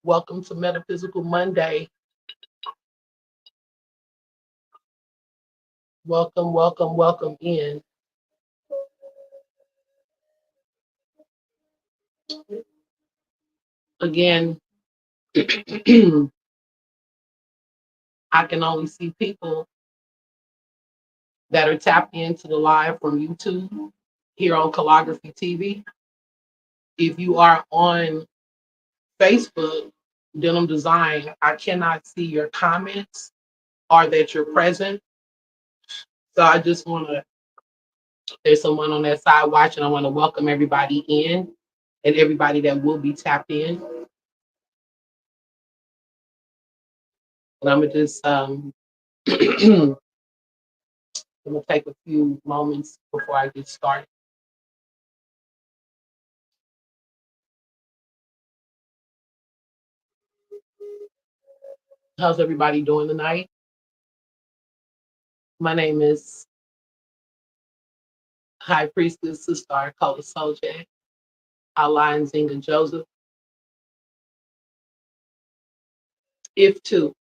Welcome to Metaphysical Monday. Welcome, welcome, welcome in. Again, I can only see people that are tapped into the live from YouTube here on Calligraphy TV. If you are on Facebook, Denim Design, I cannot see your comments or that you're present. So I just want to, there's someone on that side watching. I want to welcome everybody in and everybody that will be tapped in. And I'm going to just, I'm going to take a few moments before I get started. How's everybody doing tonight? My name is High Priestess Sister Kola Soljet, outline Nzingha Joseph. Iftu.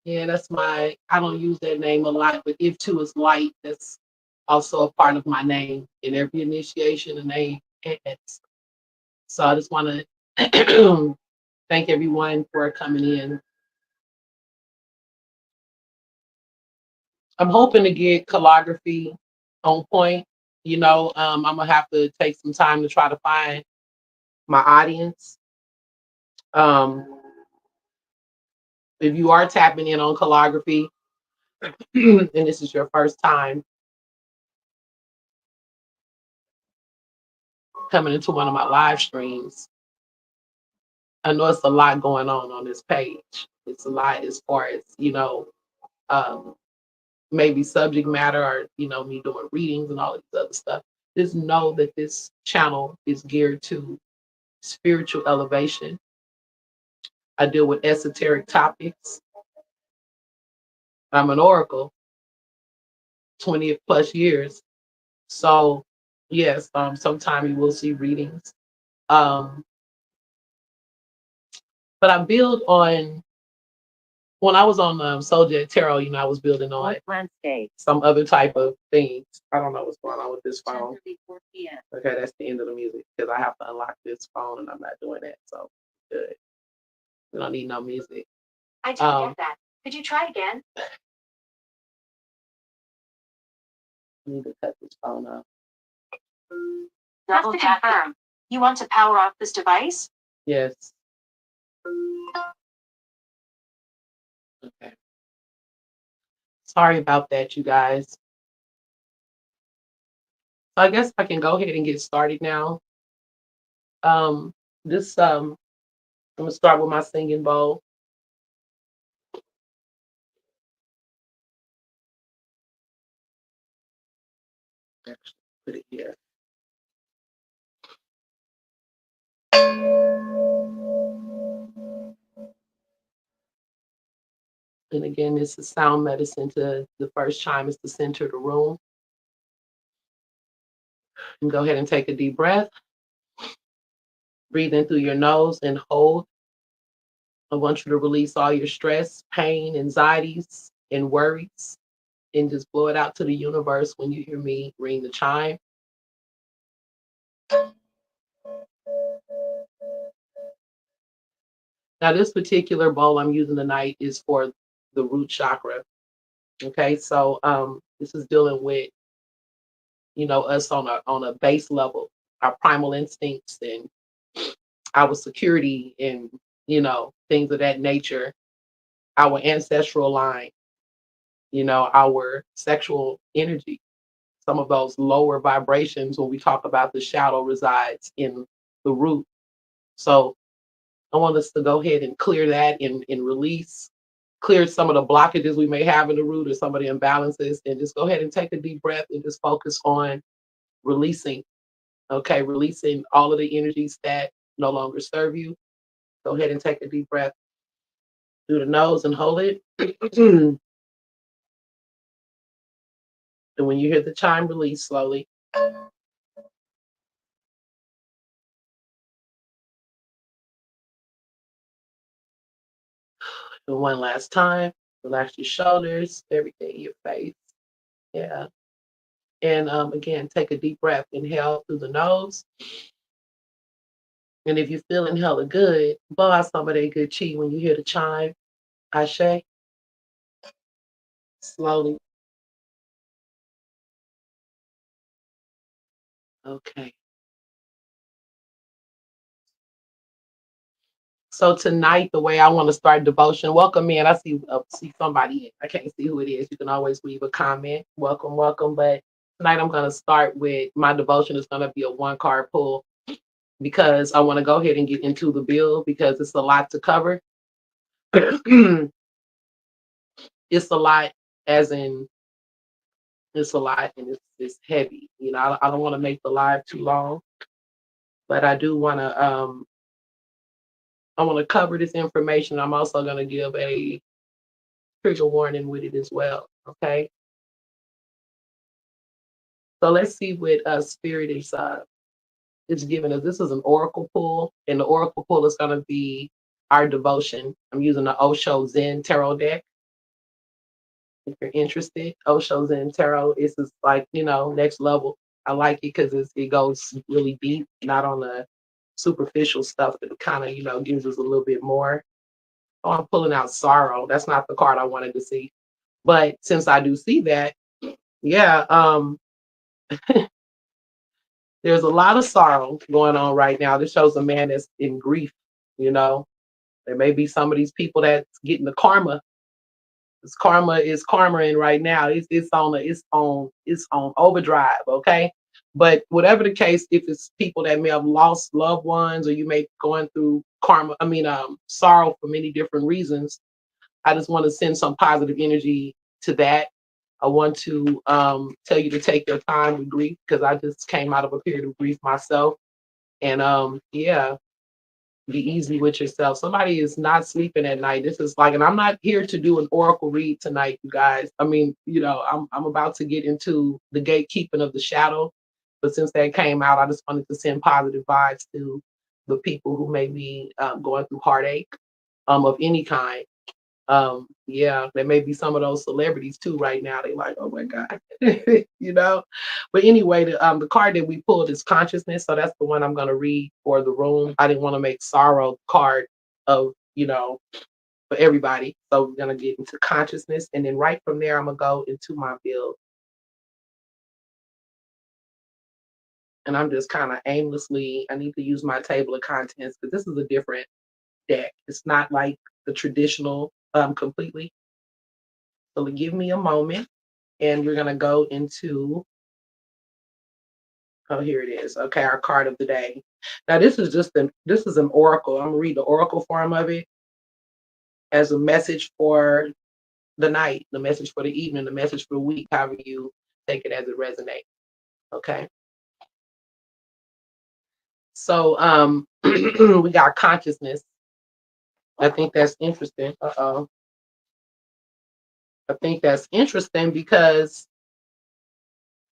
Yeah, that's my, I don't use that name a lot, but Iftu is light. That's also a part of my name. In every initiation, a name adds. So I just want to thank everyone for coming in. I'm hoping to get calligraphy on point. You know, I'm gonna have to take some time to try to find my audience. If you are tapping in on calligraphy and this is your first time coming into one of my live streams, I know it's a lot going on this page. It's a lot as far as, you know, maybe subject matter or, you know, me doing readings and all this other stuff. Just know that this channel is geared to spiritual elevation. I deal with esoteric topics. I'm an oracle, 20 plus years. So yes, sometime you will see readings. But I build on, when I was on Soljet Tarot, you know, I was building on landscape, some other type of things. I don't know what's going on with this phone. Okay, that's the end of the music because I have to unlock this phone and I'm not doing that. So good. We don't need no music. I didn't get that. Could you try again? I need to cut this phone off. Just to confirm, you want to power off this device? Yes. Okay. Sorry about that, you guys. So I guess I can go ahead and get started now. I'm gonna start with my singing bowl. Actually, put it here. And again, this is sound medicine. To the first chime is to center the room. And go ahead and take a deep breath. Breathe in through your nose and hold. I want you to release all your stress, pain, anxieties, and worries, and just blow it out to the universe when you hear me ring the chime. Now, this particular bowl I'm using tonight is for the root chakra. Okay, so this is dealing with us on a base level, our primal instincts and our security and things of that nature, our ancestral line, our sexual energy. Some of those lower vibrations when we talk about the shadow resides in the root. So I want us to go ahead and clear that and release, clear some of the blockages we may have in the root or some of the imbalances, and just go ahead and take a deep breath and just focus on releasing. Okay, releasing all of the energies that no longer serve you. Go ahead and take a deep breath through the nose and hold it. And when you hear the chime, release slowly. And one last time, relax your shoulders, everything in your face. Yeah. And again, take a deep breath. Inhale through the nose. And if you're feeling hella good, blow out some of that good chi when you hear the chime. Ashe, slowly. Okay. So tonight, the way I want to start devotion, welcome in. I see somebody in. I can't see who it is. You can always leave a comment. Welcome, welcome. But tonight I'm going to start with my devotion. It's going to be a one card pull because I want to go ahead and get into the bill because it's a lot to cover. It's a lot, as in it's a lot, and it's heavy. I don't want to make the live too long, but I do want to I want to cover this information. I'm also going to give a trigger warning with it as well. Okay. So let's see what spirit is giving us. This is an oracle pull, and the oracle pull is going to be our devotion. I'm using the Osho Zen Tarot deck. If you're interested, Osho Zen Tarot is just like next level. I like it because it goes really deep, not on the superficial stuff, but it kind of gives us a little bit more. Oh, I'm pulling out sorrow. That's not the card I wanted to see, but since I do see that, yeah, there's a lot of sorrow going on right now. This shows a man that's in grief. You know, there may be some of these people that's getting the karma. This karma is karmaing right now. It's on overdrive. Okay, but whatever the case, if it's people that may have lost loved ones, or you may be going through karma. I mean, sorrow for many different reasons. I just want to send some positive energy to that. I want to tell you to take your time with grief because I just came out of a period of grief myself. And yeah, be easy with yourself. Somebody is not sleeping at night. This is like, and I'm not here to do an oracle read tonight, you guys. I mean, I'm about to get into the gatekeeping of the shadow. But since that came out, I just wanted to send positive vibes to the people who may be going through heartache of any kind. Yeah, there may be some of those celebrities too right now. They like, oh my God, you know. But anyway, the card that we pulled is consciousness, so that's the one I'm gonna read for the room. I didn't want to make sorrow the card of for everybody, so we're gonna get into consciousness, and then right from there, I'm gonna go into my build, and I'm just kind of aimlessly. I need to use my table of contents because this is a different deck. It's not like the traditional completely. So give me a moment. And we're gonna go into, oh, here it is. Okay, our card of the day. Now this is an oracle. I'm gonna read the oracle form of it as a message for the night, the message for the evening, the message for the week, however you take it as it resonates. Okay. So we got consciousness. I think that's interesting. Uh-oh. I think that's interesting because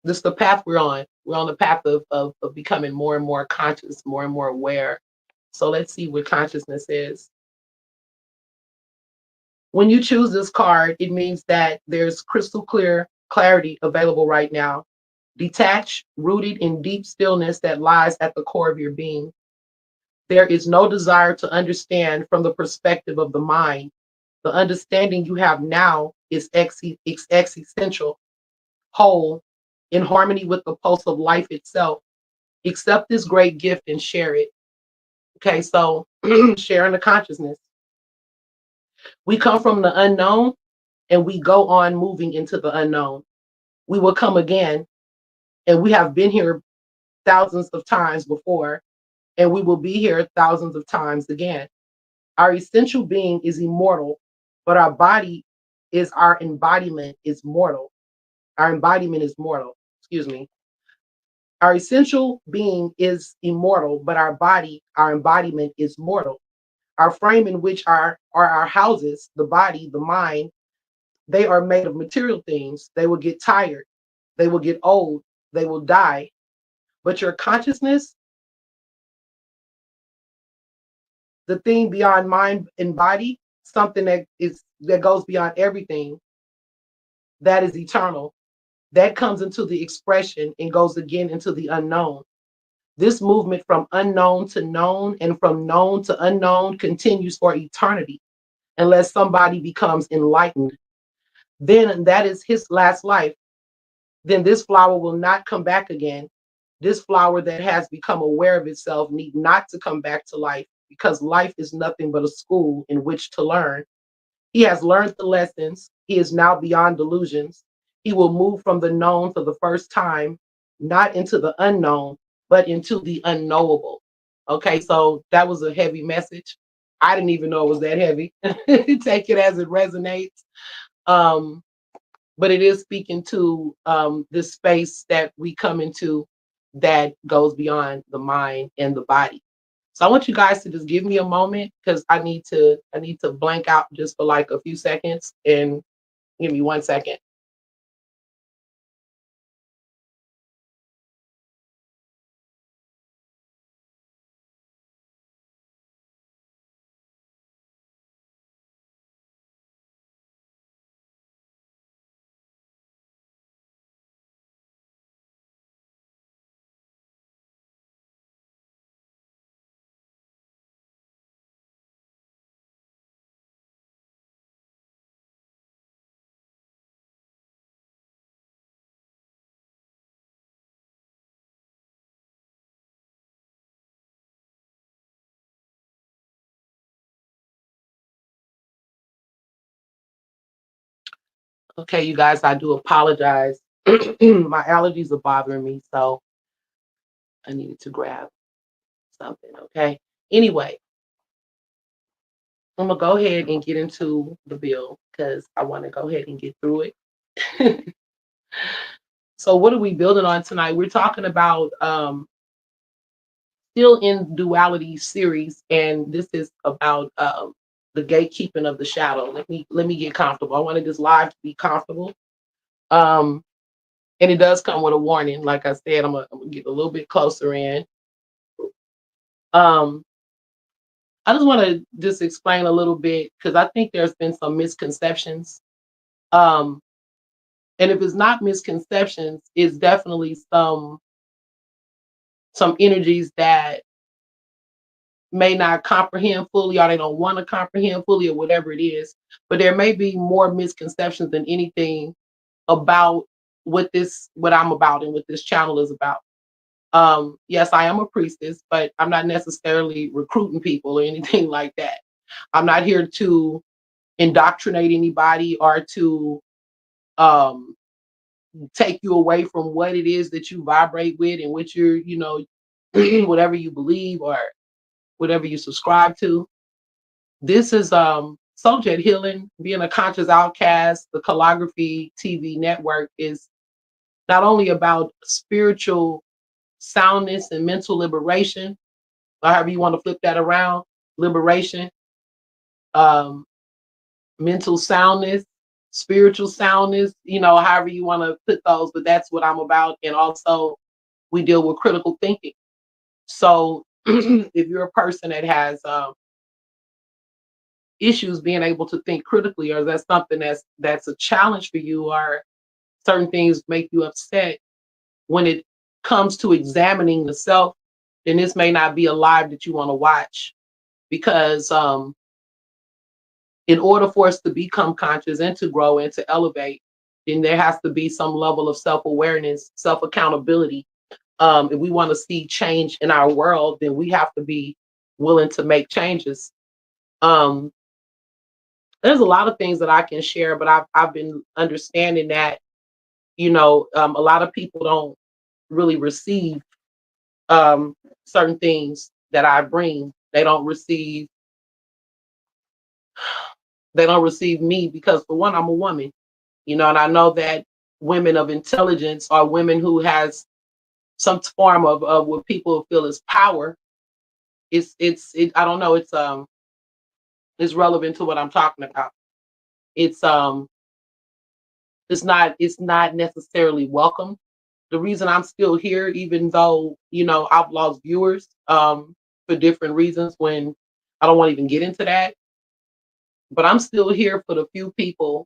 this is the path we're on. We're on the path of becoming more and more conscious, more and more aware. So let's see what consciousness is. When you choose this card, it means that there's crystal clear clarity available right now, detached, rooted in deep stillness that lies at the core of your being. There is no desire to understand from the perspective of the mind. The understanding you have now is existential, whole, in harmony with the pulse of life itself. Accept this great gift and share it. Okay, so sharing the consciousness. We come from the unknown and we go on moving into the unknown. We will come again, and we have been here thousands of times before, and we will be here thousands of times again. Our essential being is immortal, but our body is our embodiment is mortal. Our embodiment is mortal. Excuse me. Our essential being is immortal, but our body, our embodiment is mortal. Our frame in which are our houses, the body, the mind, they are made of material things. They will get tired. They will get old. They will die. But your consciousness, the thing beyond mind and body, something that goes beyond everything, that is eternal. That comes into the expression and goes again into the unknown. This movement from unknown to known and from known to unknown continues for eternity unless somebody becomes enlightened. Then that is his last life. Then this flower will not come back again. This flower that has become aware of itself need not to come back to life because life is nothing but a school in which to learn. He has learned the lessons. He is now beyond delusions. He will move from the known for the first time, not into the unknown, but into the unknowable. Okay, so that was a heavy message. I didn't even know it was that heavy. Take it as it resonates. Um, but it is speaking to this space that we come into that goes beyond the mind and the body. So I want you guys to just give me a moment because I need to blank out just for like a few seconds and give me 1 second. Okay, you guys, I do apologize. My allergies are bothering me, so I needed to grab something. Okay. Anyway, I'm gonna go ahead and get into the bill because I want to go ahead and get through it. So what are we building on tonight? We're talking about still in Duality series, and this is about the gatekeeping of the shadow. Let me get comfortable. I wanted this live to be comfortable. Um, and it does come with a warning. Like I said, I'm gonna get a little bit closer in. Um, I just want to just explain a little bit because I think there's been some misconceptions. Um, and if it's not misconceptions, it's definitely some energies that may not comprehend fully or they don't want to comprehend fully or whatever it is. But there may be more misconceptions than anything about what I'm about and what this channel is about. Yes, I am a priestess, but I'm not necessarily recruiting people or anything like that. I'm not here to indoctrinate anybody or to um, take you away from what it is that you vibrate with and what you're, whatever you believe or whatever you subscribe to. This is Soljet Healing, being a conscious outcast. The Calligraphy TV network is not only about spiritual soundness and mental liberation, or however you want to flip that around, liberation, um, mental soundness. spiritual soundness, however you want to put those, but that's what I'm about. And also, we deal with critical thinking. So, if you're a person that has issues being able to think critically, or that's something that's a challenge for you, or certain things make you upset when it comes to examining the self, then this may not be a live that you want to watch, because in order for us to become conscious and to grow and to elevate, then there has to be some level of self-awareness, self-accountability. If we want to see change in our world, then we have to be willing to make changes. Um, there's a lot of things that I can share, but I've been understanding that a lot of people don't really receive certain things that I bring. They don't receive me because, for one, I'm a woman, and I know that women of intelligence are women who has some form of what people feel is power. I don't know, it's relevant to what I'm talking about. It's it's not necessarily welcome. The reason I'm still here, even though I've lost viewers for different reasons, when I don't want to even get into that, but I'm still here for the few people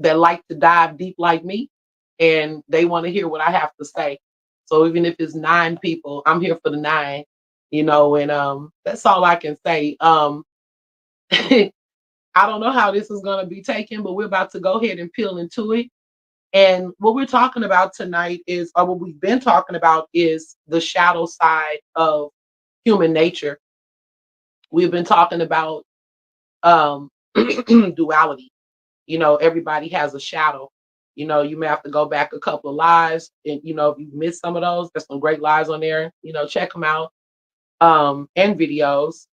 that like to dive deep like me, and they want to hear what I have to say. So even if it's 9 people, I'm here for the 9, and that's all I can say. I don't know how this is going to be taken, but we're about to go ahead and peel into it. And what we're talking about tonight is, or what we've been talking about, is the shadow side of human nature. We've been talking about um, duality. Everybody has a shadow. You may have to go back a couple of lives, and if you missed some of those, there's some great lives on there. Check them out, and videos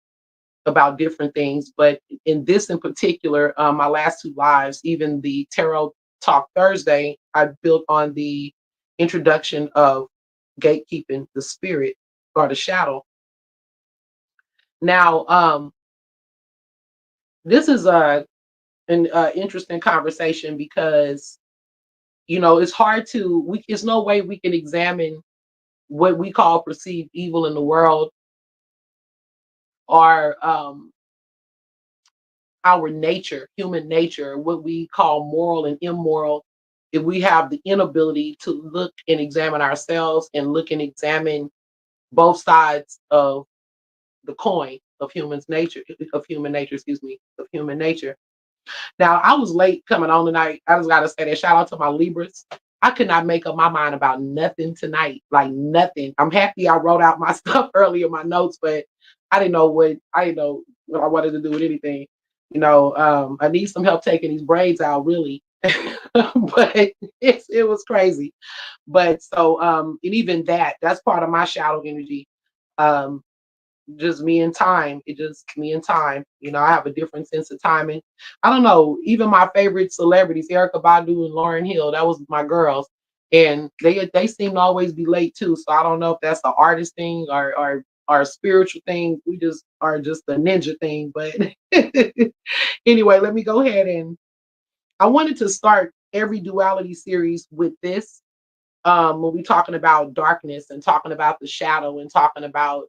about different things. But in this in particular, my last 2 lives, even the Tarot Talk Thursday, I built on the introduction of gatekeeping the spirit or the shadow. Now, this is an interesting conversation because it's hard to it's no way we can examine what we call perceived evil in the world, or our nature, human nature, what we call moral and immoral, if we have the inability to look and examine ourselves and look and examine both sides of the coin of human nature, of human nature. Now, I was late coming on tonight. I just got to say that, shout out to my Libras. I could not make up my mind about nothing tonight, like nothing. I'm happy I wrote out my stuff earlier, my notes, but I didn't know what I wanted to do with anything. I need some help taking these braids out, really. But it was crazy. But so, and even that's part of my shadow energy. Um, just me and time. It just me and time. I have a different sense of timing. I don't know. Even my favorite celebrities, Erica Badu and Lauryn Hill, that was my girls, and they seem to always be late too. So I don't know if that's an artist thing or a spiritual thing. We just are just a ninja thing. But anyway, let me go ahead, and I wanted to start every duality series with this. When we talking about darkness and talking about the shadow and talking about,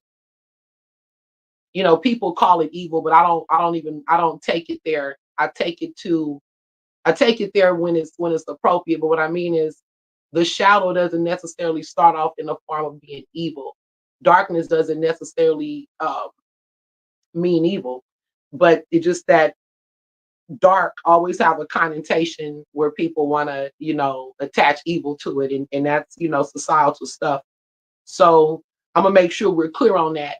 people call it evil, but I don't take it there. I take it there when it's appropriate. But what I mean is, the shadow doesn't necessarily start off in the form of being evil. Darkness doesn't necessarily mean evil, but it's just that dark always have a connotation where people want to, attach evil to it, and that's, societal stuff. So I'm gonna make sure we're clear on that.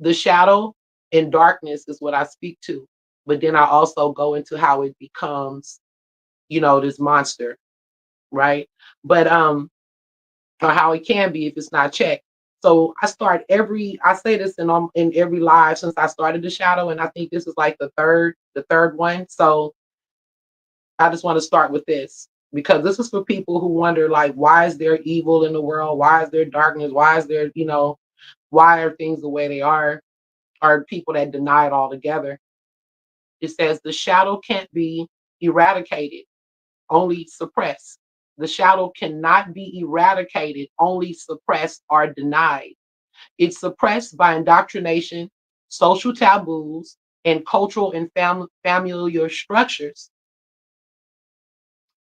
The shadow and darkness is what I speak to, but then I also go into how it becomes, this monster, right? But or how it can be if it's not checked. So I say this in every live since I started the shadow, and I think this is like the third one. So I just want to start with this, because this is for people who wonder, like, why is there evil in the world? Why is there darkness? Why is there, why are things the way they are? Are people that deny it altogether. It says the shadow can't be eradicated, only suppressed. The shadow cannot be eradicated, only suppressed or denied. It's suppressed by indoctrination, social taboos, and cultural and familial structures.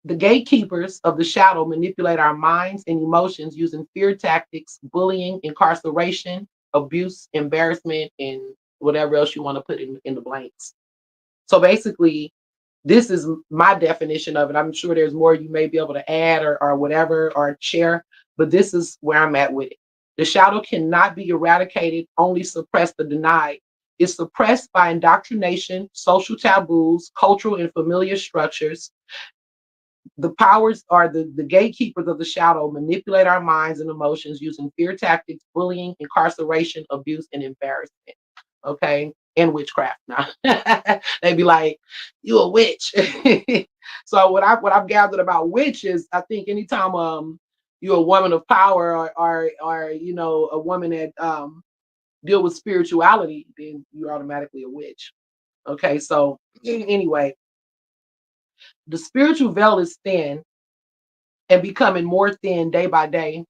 The gatekeepers of the shadow manipulate our minds and emotions using fear tactics, bullying, incarceration, abuse, embarrassment, and whatever else you want to put in the blanks. So basically, this is my definition of it. I'm sure there's more you may be able to add or whatever or share, but this is where I'm at with it. The shadow cannot be eradicated, only suppressed or denied. It's suppressed by indoctrination, social taboos, cultural and familiar structures. The powers are the gatekeepers of the shadow manipulate our minds and emotions using fear tactics, bullying, incarceration, abuse, and embarrassment. Okay, and witchcraft. Now they be like, "You a witch." So what I've gathered about witches, I think anytime you're a woman of power or a woman that deal with spirituality, then you're automatically a witch. Okay, so anyway, the spiritual veil is thin and becoming more thin day by day.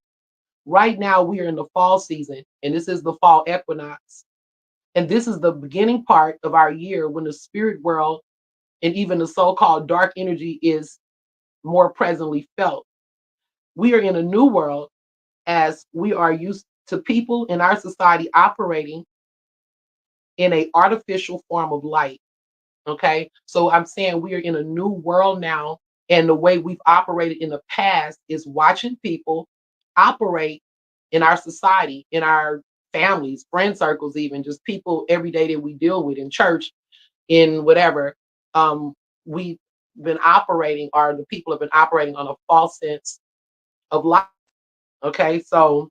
Right now, we are in the fall season, and this is the fall equinox. And this is the beginning part of our year when the spirit world and even the so called dark energy is more presently felt. We are in a new world as we are used to people in our society operating in a artificial form of light. Okay. So I'm saying we are in a new world now. And the way we've operated in the past is watching people operate in our society, in our families, friend circles, even just people every day that we deal with in church, in whatever. We've been operating, or the people have been operating on a false sense of life. Okay. So,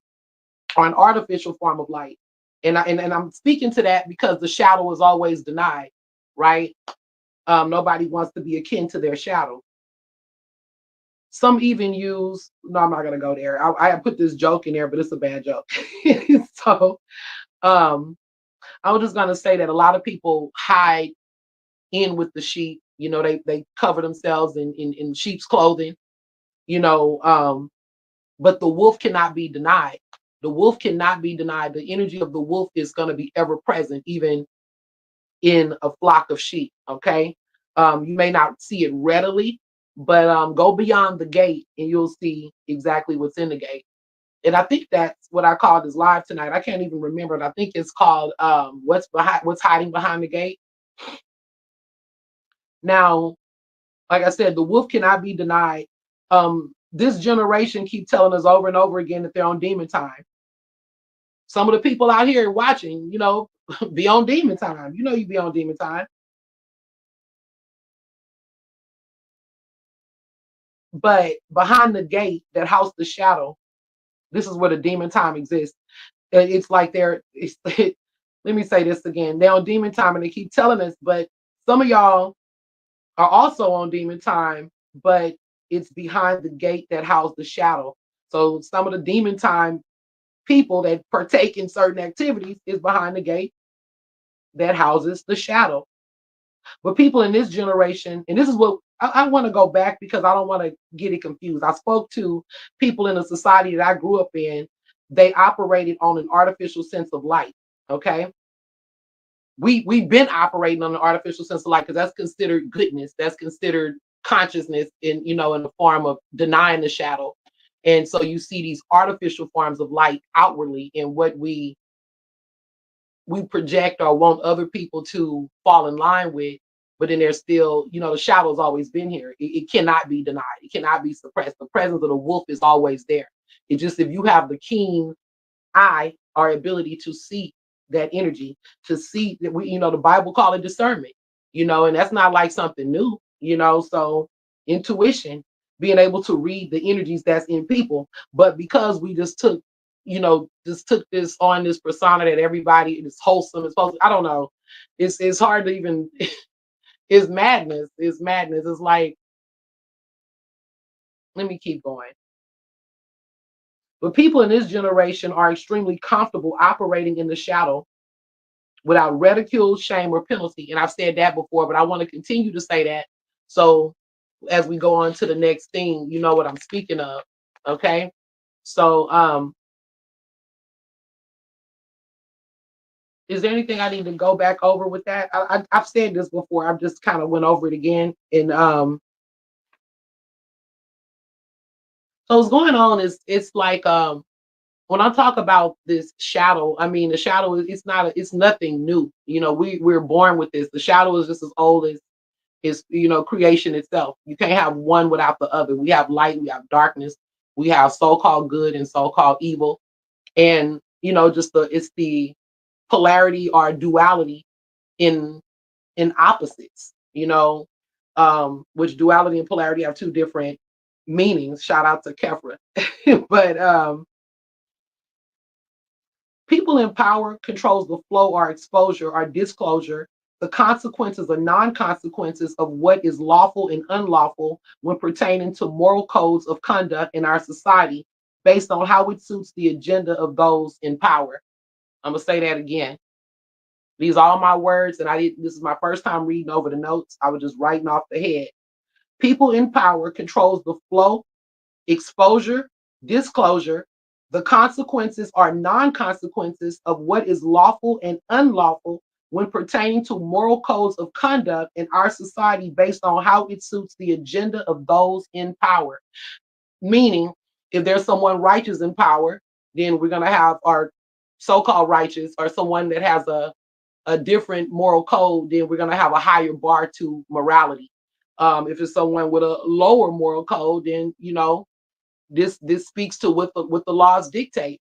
or an artificial form of light. And I'm speaking to that because the shadow is always denied, right? Nobody wants to be akin to their shadow. Some even use, no, I'm not going to go there. I put this joke in there, but it's a bad joke. So um, I was just going to say that a lot of people hide in with the sheep. They cover themselves in sheep's clothing, you know, but the wolf cannot be denied. The wolf cannot be denied. The energy of the wolf is going to be ever present, even in a flock of sheep. Okay. You may not see it readily, but go beyond the gate and you'll see exactly what's in the gate. And I think that's what I called this live tonight. I can't even remember it. I think it's called what's hiding behind the gate. Now, like I said, the wolf cannot be denied. This generation keep telling us over and over again that they're on demon time. Some of the people out here watching, be on demon time. You be on demon time. But behind the gate that housed the shadow, this is where the demon time exists. It's like let me say this again. They're on demon time and they keep telling us, but some of y'all are also on demon time, but it's behind the gate that housed the shadow. So some of the demon time people that partake in certain activities is behind the gate that houses the shadow. But people in this generation, and this is what I want to go back because I don't want to get it confused. I spoke to people in a society that I grew up in. They operated on an artificial sense of light. Okay. We've been operating on an artificial sense of light because that's considered goodness. That's considered consciousness in the form of denying the shadow. And so you see these artificial forms of light outwardly in what we project or want other people to fall in line with, but then there's still, the shadow's always been here. It cannot be denied. It cannot be suppressed. The presence of the wolf is always there. It's just if you have the keen eye or ability to see that energy, to see that the Bible call it discernment, and that's not like something new, so intuition, being able to read the energies that's in people. But because we just took this on this persona that everybody is wholesome, is supposed to, I don't know. It's hard to even it's madness. It's madness. It's like, let me keep going. But people in this generation are extremely comfortable operating in the shadow without ridicule, shame, or penalty. And I've said that before, but I want to continue to say that So as we go on to the next thing, you know what I'm speaking of. Okay. So is there anything I need to go back over with that? I've said this before. I've just kind of went over it again. And so what's going on is it's like when I talk about this shadow, I mean the shadow is it's nothing new. You know, we're born with this. The shadow is just as old as creation itself. You can't have one without the other. We have light, we have darkness, we have so-called good and so-called evil. And just it's the polarity or duality in opposites, which duality and polarity have two different meanings. Shout out to Kefra. But people in power controls the flow or exposure or disclosure, the consequences or non-consequences of what is lawful and unlawful when pertaining to moral codes of conduct in our society based on how it suits the agenda of those in power. I'm gonna say that again. These are all my words, and this is my first time reading over the notes. I was just writing off the head. People in power controls the flow, exposure, disclosure, the consequences or non-consequences of what is lawful and unlawful when pertaining to moral codes of conduct in our society based on how it suits the agenda of those in power. Meaning, if there's someone righteous in power, then we're going to have our so-called righteous, or someone that has a different moral code, then we're going to have a higher bar to morality. If it's someone with a lower moral code, then this speaks to what the laws dictate.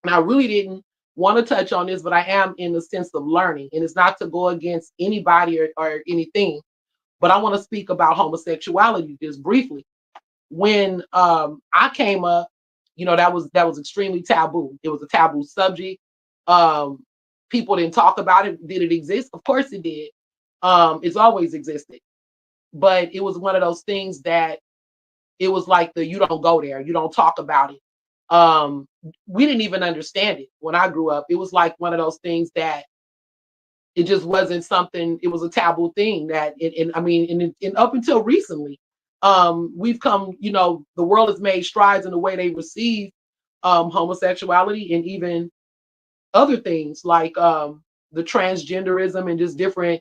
And I really didn't want to touch on this, but I am in the sense of learning, and it's not to go against anybody or anything, but I want to speak about homosexuality just briefly. When I came up, that was extremely taboo. It was a taboo subject. Um, People didn't talk about it. Did it exist? Of course it did. It's always existed, but it was one of those things that it was like you don't go there, you don't talk about it. Um, we didn't even understand it when I grew up. It was like one of those things that it just wasn't something. It was a taboo thing that, and I mean, and up until recently, we've come. The world has made strides in the way they receive homosexuality and even other things like the transgenderism and just different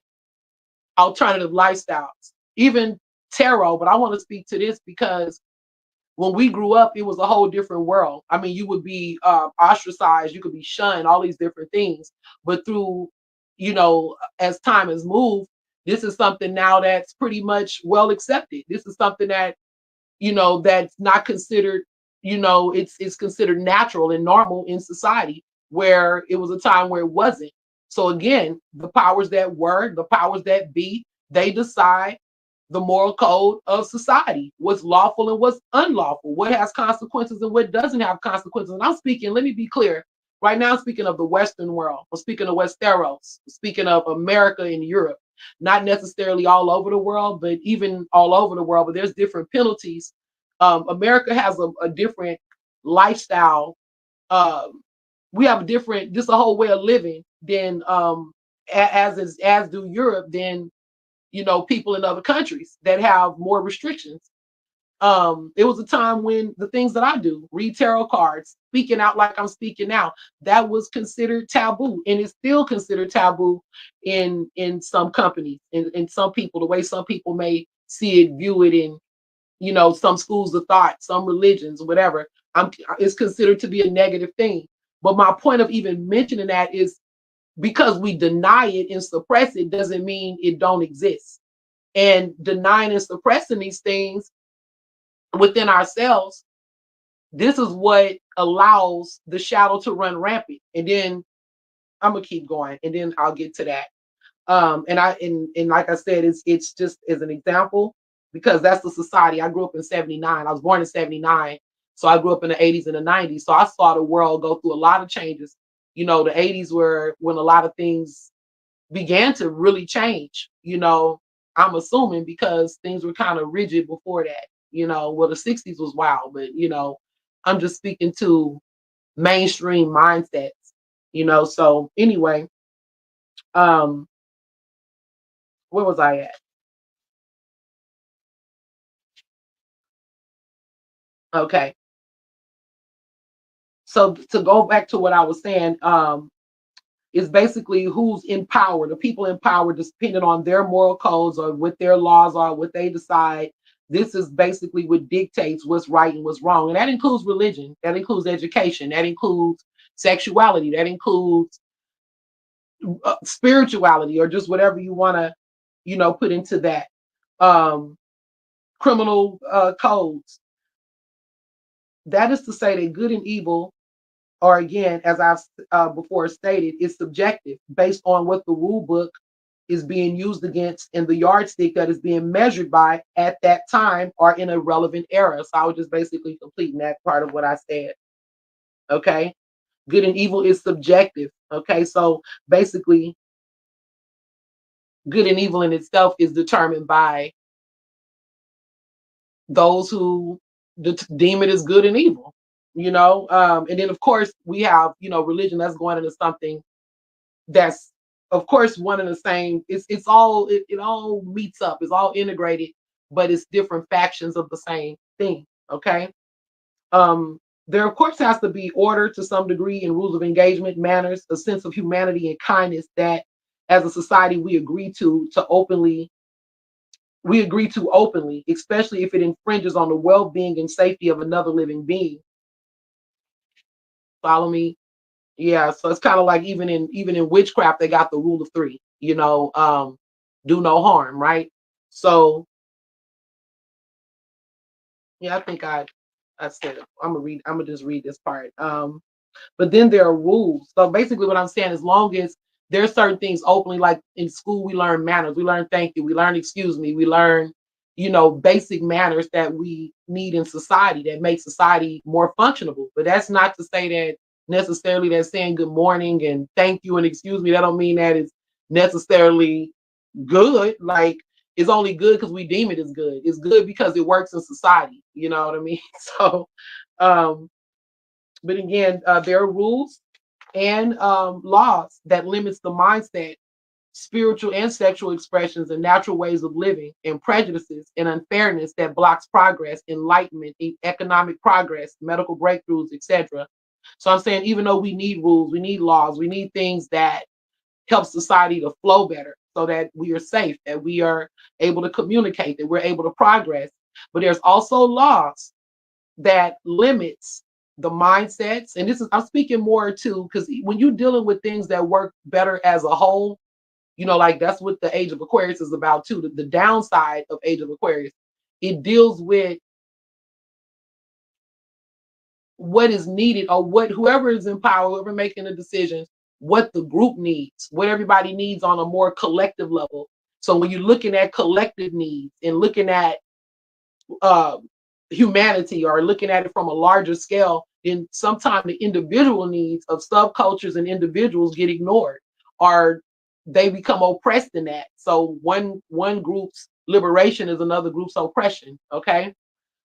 alternative lifestyles, even tarot. But I want to speak to this because when we grew up, it was a whole different world. I mean, you would be ostracized, you could be shunned, all these different things. But through, as time has moved, this is something now that's pretty much well accepted. This is something that that's not considered, it's considered natural and normal in society, where it was a time where it wasn't. So again, the powers that were, the powers that be, they decide the moral code of society, what's lawful and what's unlawful, what has consequences and what doesn't have consequences. And I'm speaking, let me be clear. Right now, I'm speaking of the Western world. I'm speaking of Westeros. I'm speaking of America and Europe, not necessarily all over the world, but even all over the world. But there's different penalties. America has a different lifestyle. We have a different, just a whole way of living than as do Europe, than people in other countries that have more restrictions. It was a time when the things that I do, read tarot cards, speaking out like I'm speaking now, that was considered taboo, and it's still considered taboo in some companies, in some people, the way some people may see it, view it in some schools of thought, some religions, whatever. It's considered to be a negative thing. But my point of even mentioning that is because we deny it and suppress it doesn't mean it don't exist. And denying and suppressing these things within ourselves, this is what allows the shadow to run rampant. And then I'm gonna keep going, and then I'll get to that. And like I said, it's just as an example, because that's the society. I grew up in 79. I was born in 79. So I grew up in the 80s and the 90s. So I saw the world go through a lot of changes. The 80s were when a lot of things began to really change. I'm assuming because things were kind of rigid before that. Well, the 60s was wild, but I'm just speaking to mainstream mindsets. So anyway, um, where was I at? Okay. So to go back to what I was saying, is basically who's in power. The people in power, depending on their moral codes or what their laws are, what they decide. This is basically what dictates what's right and what's wrong. And that includes religion, that includes education, that includes sexuality, that includes spirituality, or just whatever you want to, put into that. Um, Criminal codes. That is to say that good and evil, or again, as I've before stated, is subjective based on what the rule book is being used against and the yardstick that is being measured by at that time or in a relevant era. So I was just basically completing that part of what I said. Okay. Good and evil is subjective. Okay. So basically, good and evil in itself is determined by those who deem it as good and evil, and then of course we have, religion that's going into something that's of course one and the same. It's all it all meets up, it's all integrated, but it's different factions of the same thing. Okay. um there of course has to be order to some degree and rules of engagement, manners, a sense of humanity and kindness that as a society we agree to openly, especially if it infringes on the well-being and safety of another living being. Follow me? Yeah, so it's kind of like even in witchcraft, they got the rule of three, do no harm, right? So yeah, I think I said it. I'm gonna just read this part. But then there are rules. So basically what I'm saying, as long as there's certain things openly, like in school, we learn manners, we learn thank you, we learn excuse me, we learn, basic manners that we need in society that make society more functionable. But that's not to say that necessarily that saying good morning and thank you and excuse me, that don't mean that it's necessarily good. Like it's only good because we deem it as good. It's good because it works in society. You know what I mean? So um but again, there are rules and laws that limits the mindset, spiritual and sexual expressions, and natural ways of living, and prejudices and unfairness that blocks progress, enlightenment, economic progress, medical breakthroughs, etc. So I'm saying, even though we need rules, we need laws, we need things that help society to flow better, so that we are safe, that we are able to communicate, that we're able to progress. But there's also laws that limits the mindsets. And this is, I'm speaking more to, because when you're dealing with things that work better as a whole, like that's what the Age of Aquarius is about too. The downside of Age of Aquarius, it deals with what is needed, or what whoever is in power, whoever making the decisions, what the group needs, what everybody needs on a more collective level. So when you're looking at collective needs and looking at uh, humanity, or looking at it from a larger scale, then sometimes the individual needs of subcultures and individuals get ignored, or they become oppressed in that. So one group's liberation is another group's oppression. Okay.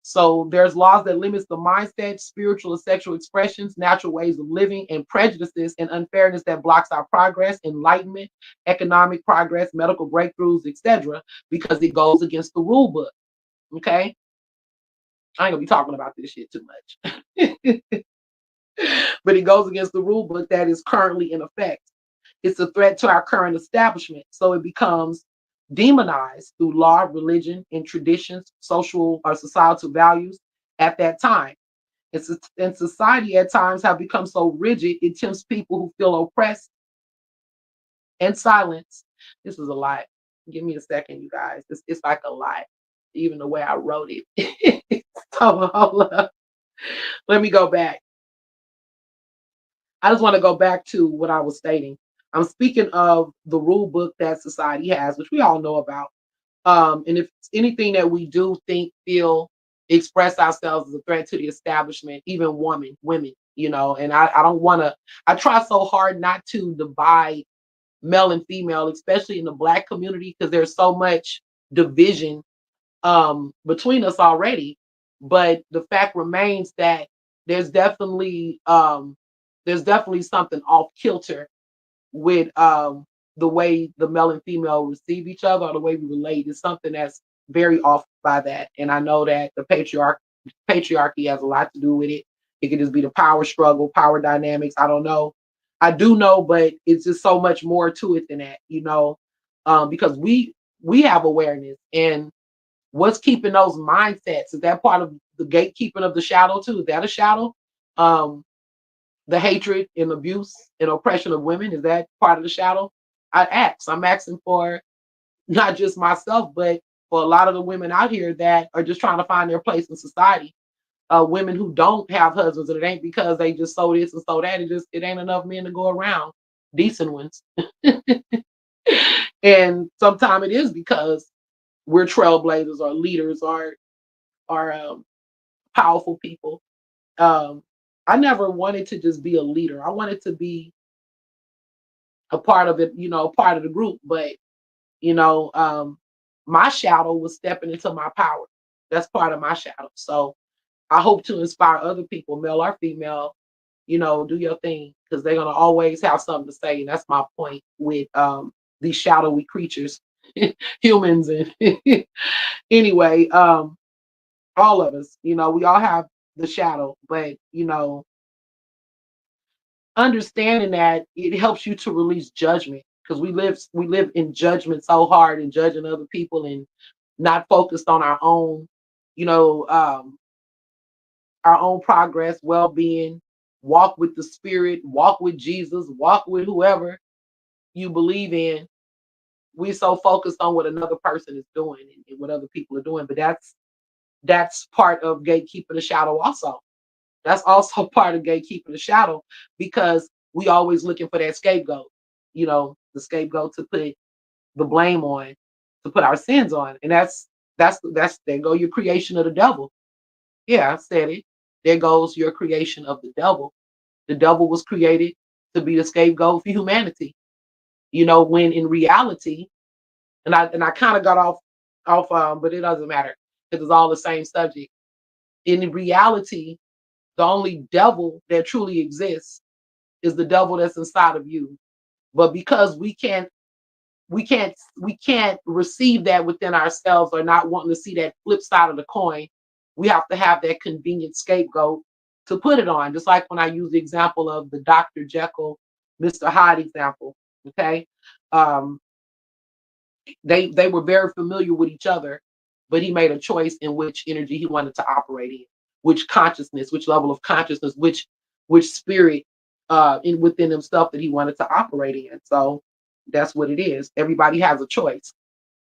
So there's laws that limits the mindset, spiritual and sexual expressions, natural ways of living, and prejudices and unfairness that blocks our progress, enlightenment, economic progress, medical breakthroughs, etc., because it goes against the rule book. Okay. I ain't gonna be talking about this shit too much. But it goes against the rule book that is currently in effect. It's a threat to our current establishment. So it becomes demonized through law, religion, and traditions, social or societal values at that time. And society at times have become so rigid, it tempts people who feel oppressed and silenced. This is a lot. Give me a second, you guys. It's like a lot, even the way I wrote it. So hold up. Let me go back. I just want to go back to what I was stating. I'm speaking of the rule book that society has, which we all know about. And if it's anything that we do, think, feel, express ourselves as a threat to the establishment, even women, and I don't want to, I try so hard not to divide male and female, especially in the Black community, because there's so much division between us already. But the fact remains that there's definitely um, there's definitely something off kilter with the way the male and female receive each other, or the way we relate. Is something that's very off by that. And I know that the patriarch Patriarchy has a lot to do with it. It could just be the power struggle, power dynamics. I don't know. I do know, but it's just so much more to it than that, because we have awareness, and what's keeping those mindsets? Is that part of the gatekeeping of the shadow too? Is that a shadow? Um, the hatred and abuse and oppression of women, is that part of the shadow? I'm asking for not just myself, but for a lot of the women out here that are just trying to find their place in society. Women who don't have husbands, and it ain't because they just sow this and sow that. It ain't enough men to go around, decent ones. And sometimes it is because we're trailblazers or leaders or powerful people. Um, I never wanted to just be a leader. I wanted to be a part of it, part of the group. But you know, um, my shadow was stepping into my power. That's part of my shadow. So I hope to inspire other people, male or female, do your thing, because they're gonna always have something to say. And that's my point with these shadowy creatures, humans, and anyway, all of us, we all have the shadow, but understanding that it helps you to release judgment, because we live in judgment so hard, and judging other people, and not focused on you know um our own progress, well-being, walk with the spirit, walk with Jesus, walk with whoever you believe in. We're so focused on what another person is doing, and what other people are doing, but that's part of gatekeeping the shadow also. That's also part of gatekeeping the shadow, because we always looking for that scapegoat, the scapegoat to put the blame on, to put our sins on. And that's there go your creation of the devil. Yeah, I said it. There goes your creation of the devil. The devil was created to be the scapegoat for humanity. When in reality, and I kind of got off but it doesn't matter, because it's all the same subject. In reality, the only devil that truly exists is the devil that's inside of you. But because we can't receive that within ourselves, or not wanting to see that flip side of the coin, we have to have that convenient scapegoat to put it on. Just like when I use the example of the Dr. Jekyll, Mr. Hyde example. Okay. Um, they were very familiar with each other, but he made a choice in which energy he wanted to operate in, which consciousness, which level of consciousness, which spirit in within himself that he wanted to operate in. So that's what it is. Everybody has a choice,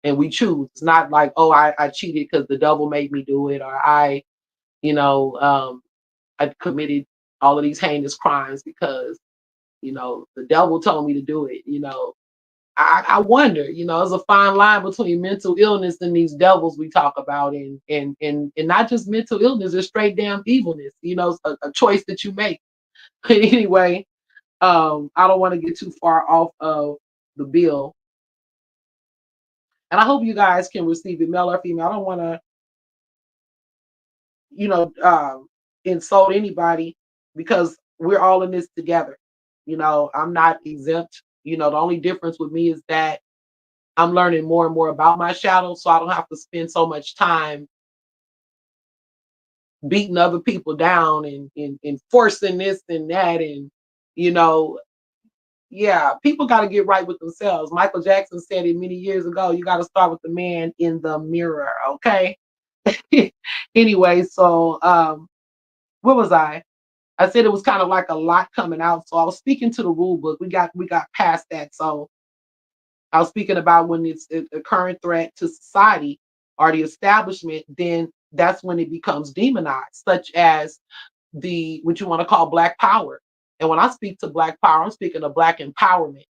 and we choose. It's not like, oh, I cheated because the devil made me do it, or you know um I committed all of these heinous crimes because the devil told me to do it. I wonder, there's a fine line between mental illness and these devils we talk about, and not just mental illness, it's straight damn evilness. It's a choice that you make. Anyway, I don't want to get too far off of the bill, and I hope you guys can receive it, male or female. I don't want to, you know, um, insult anybody, because we're all in this together. I'm not exempt. The only difference with me is that I'm learning more and more about my shadow, so I don't have to spend so much time beating other people down, and forcing this and that. And, you know, yeah, people got to get right with themselves. Michael Jackson said it many years ago, you got to start with the man in the mirror, okay? Anyway, so where was I? I said it was kind of like a lot coming out. So I was speaking to the rule book. We got past that. So I was speaking about when it's a current threat to society or the establishment, then that's when it becomes demonized, such as the what you want to call black power. And when I speak to black power, I'm speaking of black empowerment.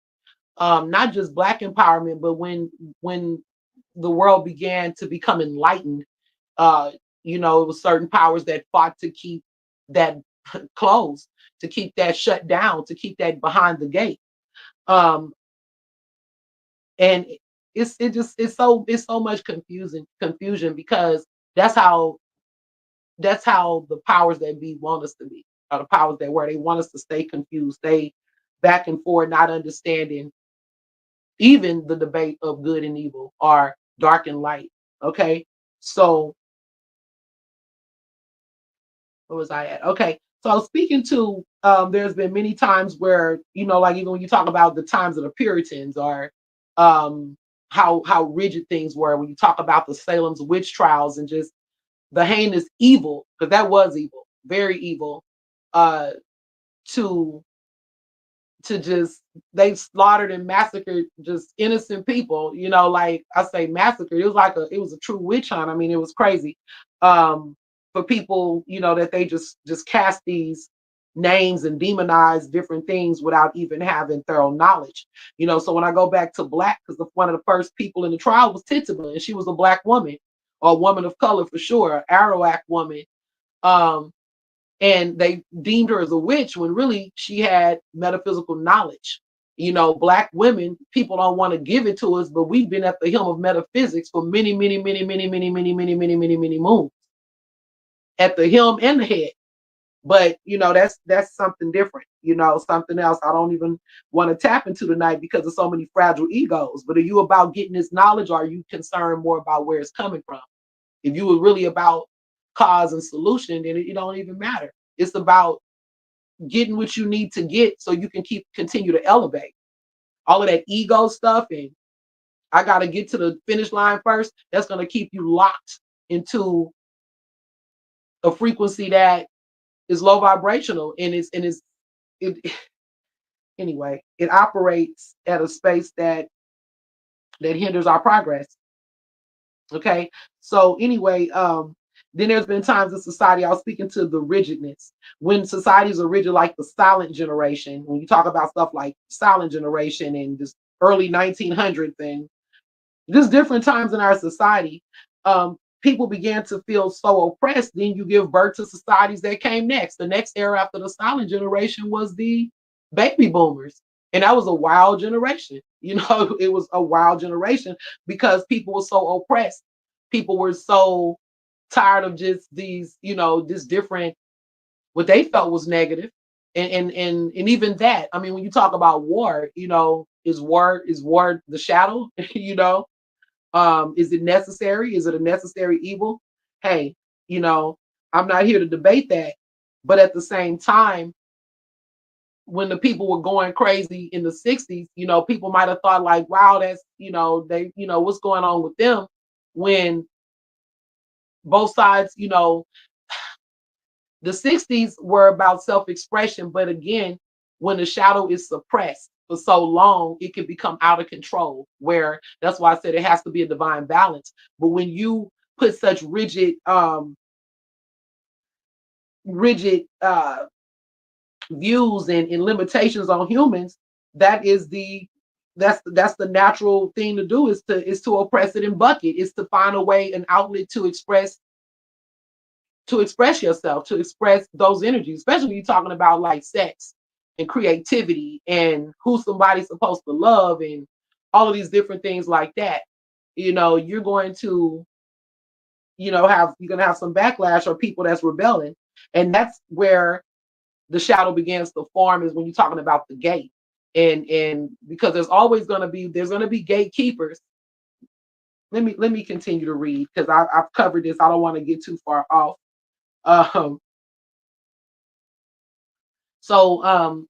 Not just black empowerment, but when the world began to become enlightened, uh, it was certain powers that fought to keep that closed, to keep that shut down, to keep that behind the gate. Um, and it's so much confusion, because that's how the powers that be want us to be, or the powers that were, they want us to stay confused, stay back and forth, not understanding even the debate of good and evil, or dark and light. Okay, so Where was I at? Okay. So I was speaking to there's been many times where, like even when you talk about the times of the Puritans or um how rigid things were, when you talk about the Salem's witch trials and just the heinous evil, because that was evil, very evil, uh to just they slaughtered and massacred just innocent people, like I say massacred. It was a true witch hunt. I mean, it was crazy. For people, that they just cast these names and demonize different things without even having thorough knowledge. So when I go back to black, because one of the first people in the trial was Tituba, and she was a black woman, or a woman of color for sure, an Arawak woman. Um, and they deemed her as a witch when really she had metaphysical knowledge. Black women, people don't want to give it to us, but we've been at the helm of metaphysics for many, many, many, many, many, many, many, many, many, many moons, at the helm and the head. But that's something different, something else I don't even want to tap into tonight because of so many fragile egos. But are you about getting this knowledge, or are you concerned more about where it's coming from? If you were really about cause and solution, then it don't even matter. It's about getting what you need to get so you can continue to elevate. All of that ego stuff and I got to get to the finish line first, that's going to keep you locked into a frequency that is low vibrational, and it anyway, it operates at a space that hinders our progress. Okay. So anyway, then there's been times in society, I was speaking to the rigidness. When societies are rigid, like the silent generation, when you talk about stuff like silent generation and just early 1900s and just different times in our society, people began to feel so oppressed. Then you give birth to societies that came next. The next era after the silent generation was the baby boomers. And that was a wild generation. It was a wild generation because people were so oppressed. People were so tired of just these, this different, what they felt was negative. And even that, I mean, when you talk about war, is war the shadow, is it necessary? Is it a necessary evil? Hey, you know, I'm not here to debate that. But at the same time, when the people were going crazy in the 60s, people might have thought like, wow, that's, what's going on with them, when both sides, the 60s were about self-expression. But again, when the shadow is suppressed for so long, it can become out of control, where that's why I said it has to be a divine balance. But when you put such rigid views and limitations on humans, that is that's the natural thing to do, is to oppress it and bucket, is to find a way, an outlet to express yourself, to express those energies, especially when you're talking about like sex and creativity and who somebody's supposed to love and all of these different things like that. You're going to, you're going to have some backlash or people that's rebelling. And that's where the shadow begins to form, is when you're talking about the gate. And because there's going to be gatekeepers. Let me continue to read, because I've covered this. I don't want to get too far off. Um, so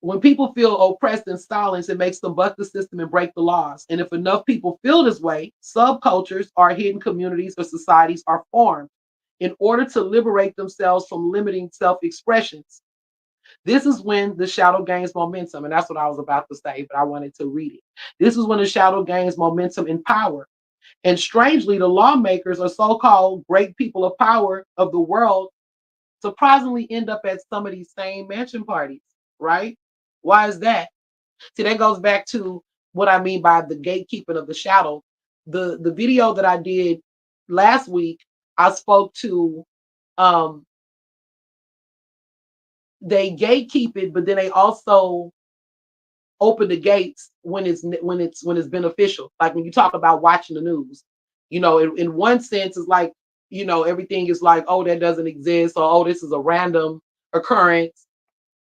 when people feel oppressed and silenced, it makes them buck the system and break the laws. And if enough people feel this way, subcultures or hidden communities or societies are formed in order to liberate themselves from limiting self-expressions. This is when the shadow gains momentum. And that's what I was about to say, but I wanted to read it. This is when the shadow gains momentum and power. And strangely, the lawmakers or so-called great people of power of the world surprisingly end up at some of these same mansion parties, right? Why is that? See, that goes back to what I mean by the gatekeeping of the shadow. The video that I did last week, I spoke to, they gatekeep it, but then they also open the gates when it's beneficial. Like when you talk about watching the news, in one sense, it's like, everything is like, oh, that doesn't exist, or oh, this is a random occurrence.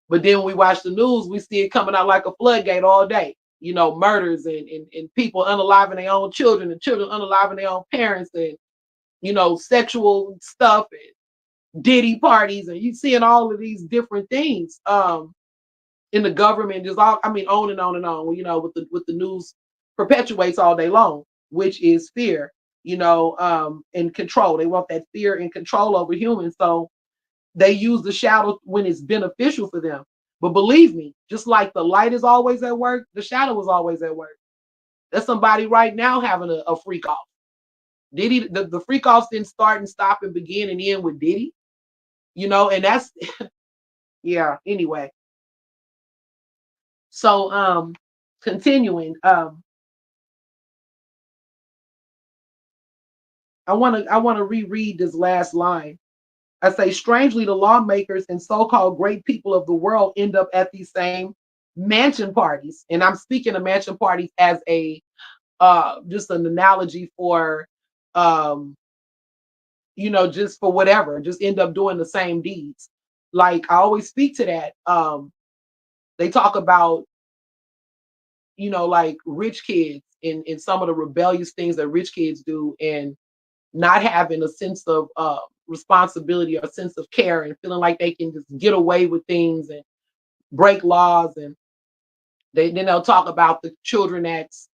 But then when we watch the news, we see it coming out like a floodgate all day. Murders and people unaliving their own children, and children unaliving their own parents, and sexual stuff, and Diddy parties, and you seeing all of these different things. In the government, just all, I mean, on and on and on. With the news perpetuates all day long, which is fear, and control. They want that fear and control over humans. So they use the shadow when it's beneficial for them. But believe me, just like the light is always at work, the shadow is always at work. There's somebody right now having a freak off. Diddy, the freak offs didn't start and stop and begin and end with Diddy, and that's yeah, anyway. So continuing, I want to reread this last line. I say, strangely, the lawmakers and so-called great people of the world end up at these same mansion parties. And I'm speaking of mansion parties as a just an analogy for um, just for whatever, just end up doing the same deeds. Like I always speak to that. They talk about, like rich kids and some of the rebellious things that rich kids do, and not having a sense of responsibility or a sense of care, and feeling like they can just get away with things and break laws. And then they'll talk about the children that's,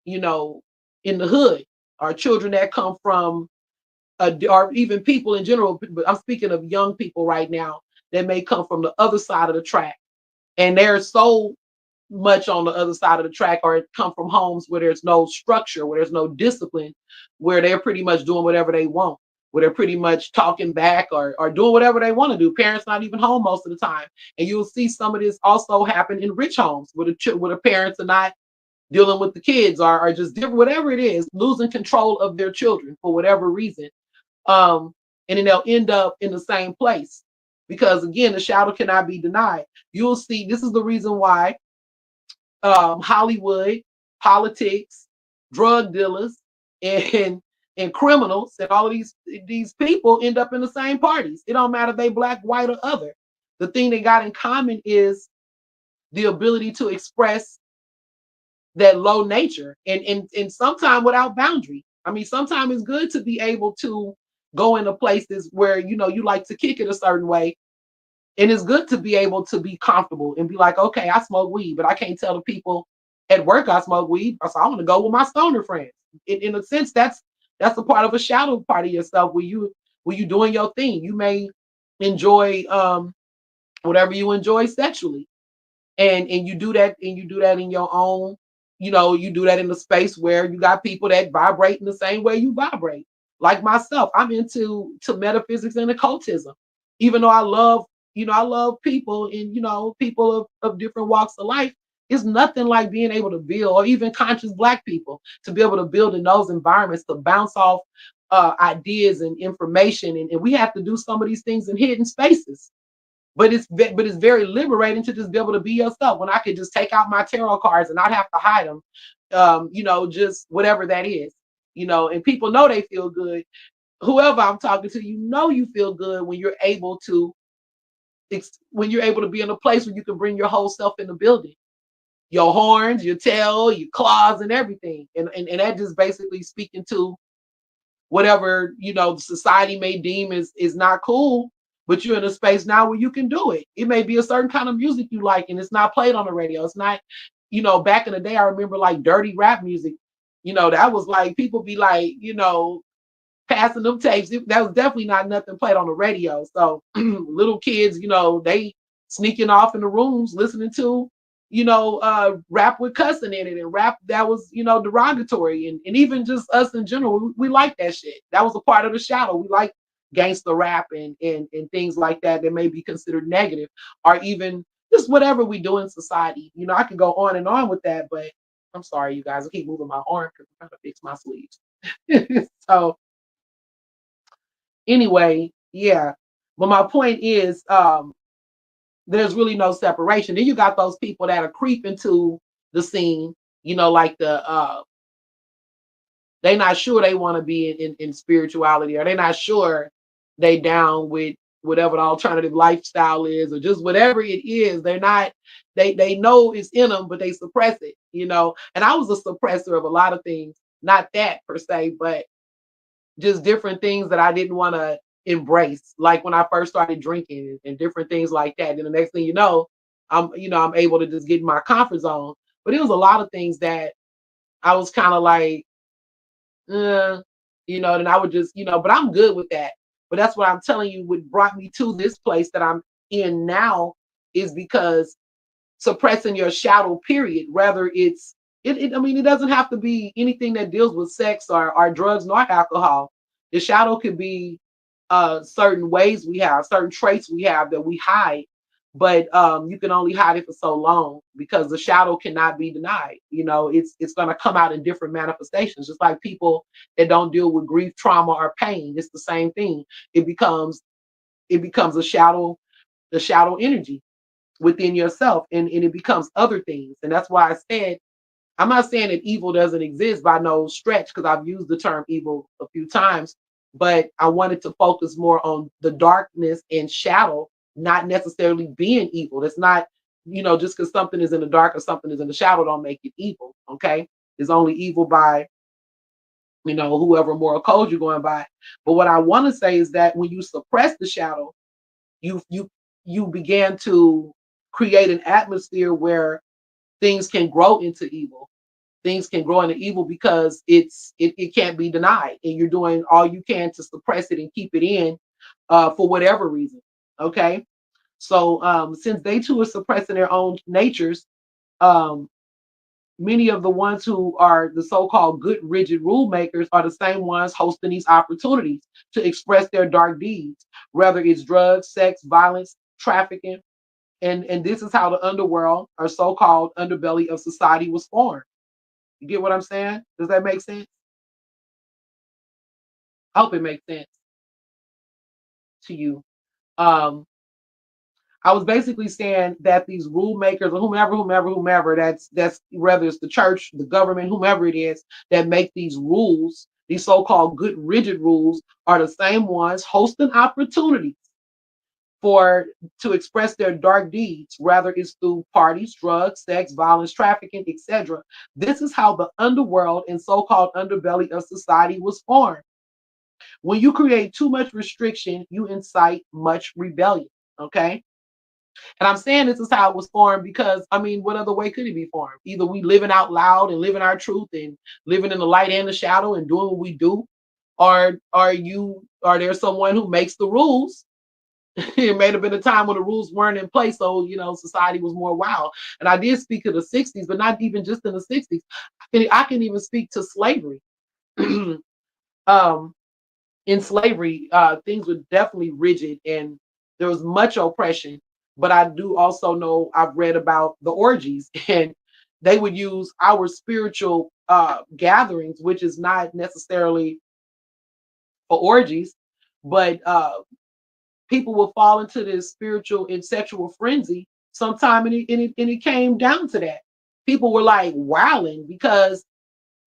you know, in the hood, or children that come from, or even people in general, but I'm speaking of young people right now that may come from the other side of the track. And they're so much on the other side of the track, or come from homes where there's no structure, where there's no discipline, where they're pretty much doing whatever they want, where they're pretty much talking back, or doing whatever they want to do. Parents not even home most of the time. And you'll see some of this also happen in rich homes where the parents are not dealing with the kids, or just different, whatever it is, losing control of their children for whatever reason. Um, and then they'll end up in the same place, because again, the shadow cannot be denied. You'll see, this is the reason why Hollywood, politics, drug dealers, and and criminals, and all of these people end up in the same parties. It don't matter if they black, white, or other. The thing they got in common is the ability to express that low nature, and sometimes without boundary. I mean, sometimes it's good to be able to go into places where you like to kick it a certain way, and it's good to be able to be comfortable and be like, okay, I smoke weed, but I can't tell the people at work I smoke weed. So I want to go with my stoner friends. In a sense, that's a part of a shadow part of yourself, where you doing your thing. You may enjoy whatever you enjoy sexually, and you do that in your own, you do that in the space where you got people that vibrate in the same way you vibrate. Like myself, I'm into to metaphysics and occultism, even though I love people, and people of different walks of life. It's nothing like being able to build, or even conscious black people, to be able to build in those environments, to bounce off ideas and information, and we have to do some of these things in hidden spaces. But it's very liberating to just be able to be yourself, when I could just take out my tarot cards and not have to hide them. Just whatever that is. And people know they feel good. Whoever I'm talking to, you feel good when you're able to be in a place where you can bring your whole self in the building. Your horns, your tail, your claws, and everything. And that just basically speaking to whatever society may deem is not cool, but you're in a space now where you can do it. It may be a certain kind of music you like, and it's not played on the radio. It's not, back in the day, I remember like dirty rap music. That was like, people be like, passing them tapes. That was definitely not nothing played on the radio. So little kids, they sneaking off in the rooms listening to, rap with cussing in it, and rap that was, derogatory. And even just us in general, we like that shit. That was a part of the shadow. We like gangster rap and things like that may be considered negative, or even just whatever we do in society. I can go on and on with that, but I'm sorry, you guys. I keep moving my arm because I'm trying to fix my sleeves. So anyway, yeah. But my point is, there's really no separation. Then you got those people that are creeping to the scene, like they not sure they want to be in spirituality, or they not sure they down with whatever the alternative lifestyle is, or just whatever it is. They're not, they know it's in them, but they suppress it, And I was a suppressor of a lot of things, not that per se, but just different things that I didn't want to embrace. Like when I first started drinking and different things like that. And the next thing you know, I'm able to just get in my comfort zone. But it was a lot of things that I was kind of like, then I would just, but I'm good with that. But that's what I'm telling you, what brought me to this place that I'm in now is because suppressing your shadow, period. Rather it doesn't have to be anything that deals with sex or drugs nor alcohol. The shadow could be certain ways we have, certain traits we have that we hide, but you can only hide it for so long because the shadow cannot be denied. It's going to come out in different manifestations, just like people that don't deal with grief, trauma, or pain. It's the same thing. It becomes a shadow, the shadow energy within yourself, and it becomes other things. And that's why I said, I'm not saying that evil doesn't exist by no stretch, because I've used the term evil a few times, but I wanted to focus more on the darkness and shadow, not necessarily being evil. It's not, just because something is in the dark or something is in the shadow don't make it evil. Okay. It's only evil by, whoever moral code you're going by. But what I want to say is that when you suppress the shadow, you you you began to create an atmosphere where things can grow into evil. Things can grow into evil because it can't be denied, and you're doing all you can to suppress it and keep it in, for whatever reason. Okay, so since they too are suppressing their own natures, um, many of the ones who are the so-called good rigid rule makers are the same ones hosting these opportunities to express their dark deeds, whether it's drugs, sex, violence, trafficking. And this is how the underworld, or so-called underbelly of society, was formed. You get what I'm saying? Does that make sense? I hope it makes sense to you. Um, I was basically saying that these rule makers, or whomever, that's whether it's the church, the government, whomever it is that make these rules, these so-called good rigid rules, are the same ones hosting opportunities for to express their dark deeds, rather it's through parties, drugs, sex, violence, trafficking, etc. This is how the underworld and so-called underbelly of society was formed. When you create too much restriction, you incite much rebellion. Okay. And I'm saying this is how it was formed because, I mean, what other way could it be formed? Either we living out loud and living our truth and living in the light and the shadow and doing what we do, or are there someone who makes the rules? It may have been a time when the rules weren't in place, so society was more wild. And I did speak of the '60s, but not even just in the '60s. I can even speak to slavery. um, in slavery, things were definitely rigid and there was much oppression. But I do also know, I've read about the orgies, and they would use our spiritual gatherings, which is not necessarily for orgies, but people will fall into this spiritual and sexual frenzy sometime, and it came down to that. People were like wilding because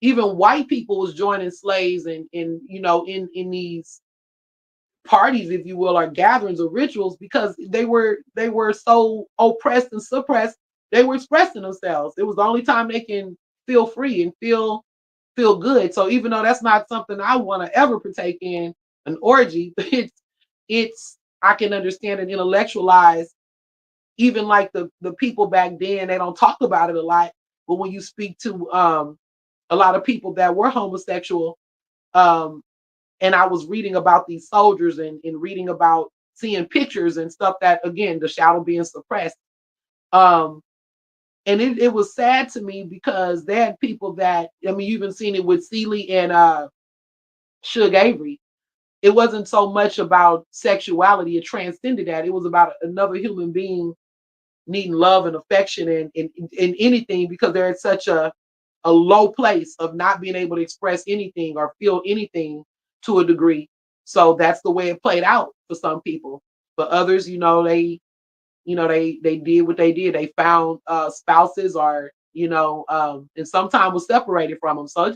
even white people was joining slaves, and in these parties, if you will, or gatherings or rituals, because they were so oppressed and suppressed. They were expressing themselves. It was the only time they can feel free and feel good. So even though that's not something I want to ever partake in, an orgy, it's I can understand and intellectualize. Even like the people back then, they don't talk about it a lot. But when you speak to a lot of people that were homosexual, um, and I was reading about these soldiers, and reading about seeing pictures and stuff, that again, the shadow being suppressed. Um, and it was sad to me because they had people that, I mean, you've even seen it with Celie and Suge Avery. It wasn't so much about sexuality, it transcended that. It was about another human being needing love and affection, and anything, because they're at such a low place of not being able to express anything or feel anything to a degree. So that's the way it played out for some people. For others, they did what they did. They found spouses, or and sometimes was separated from them. So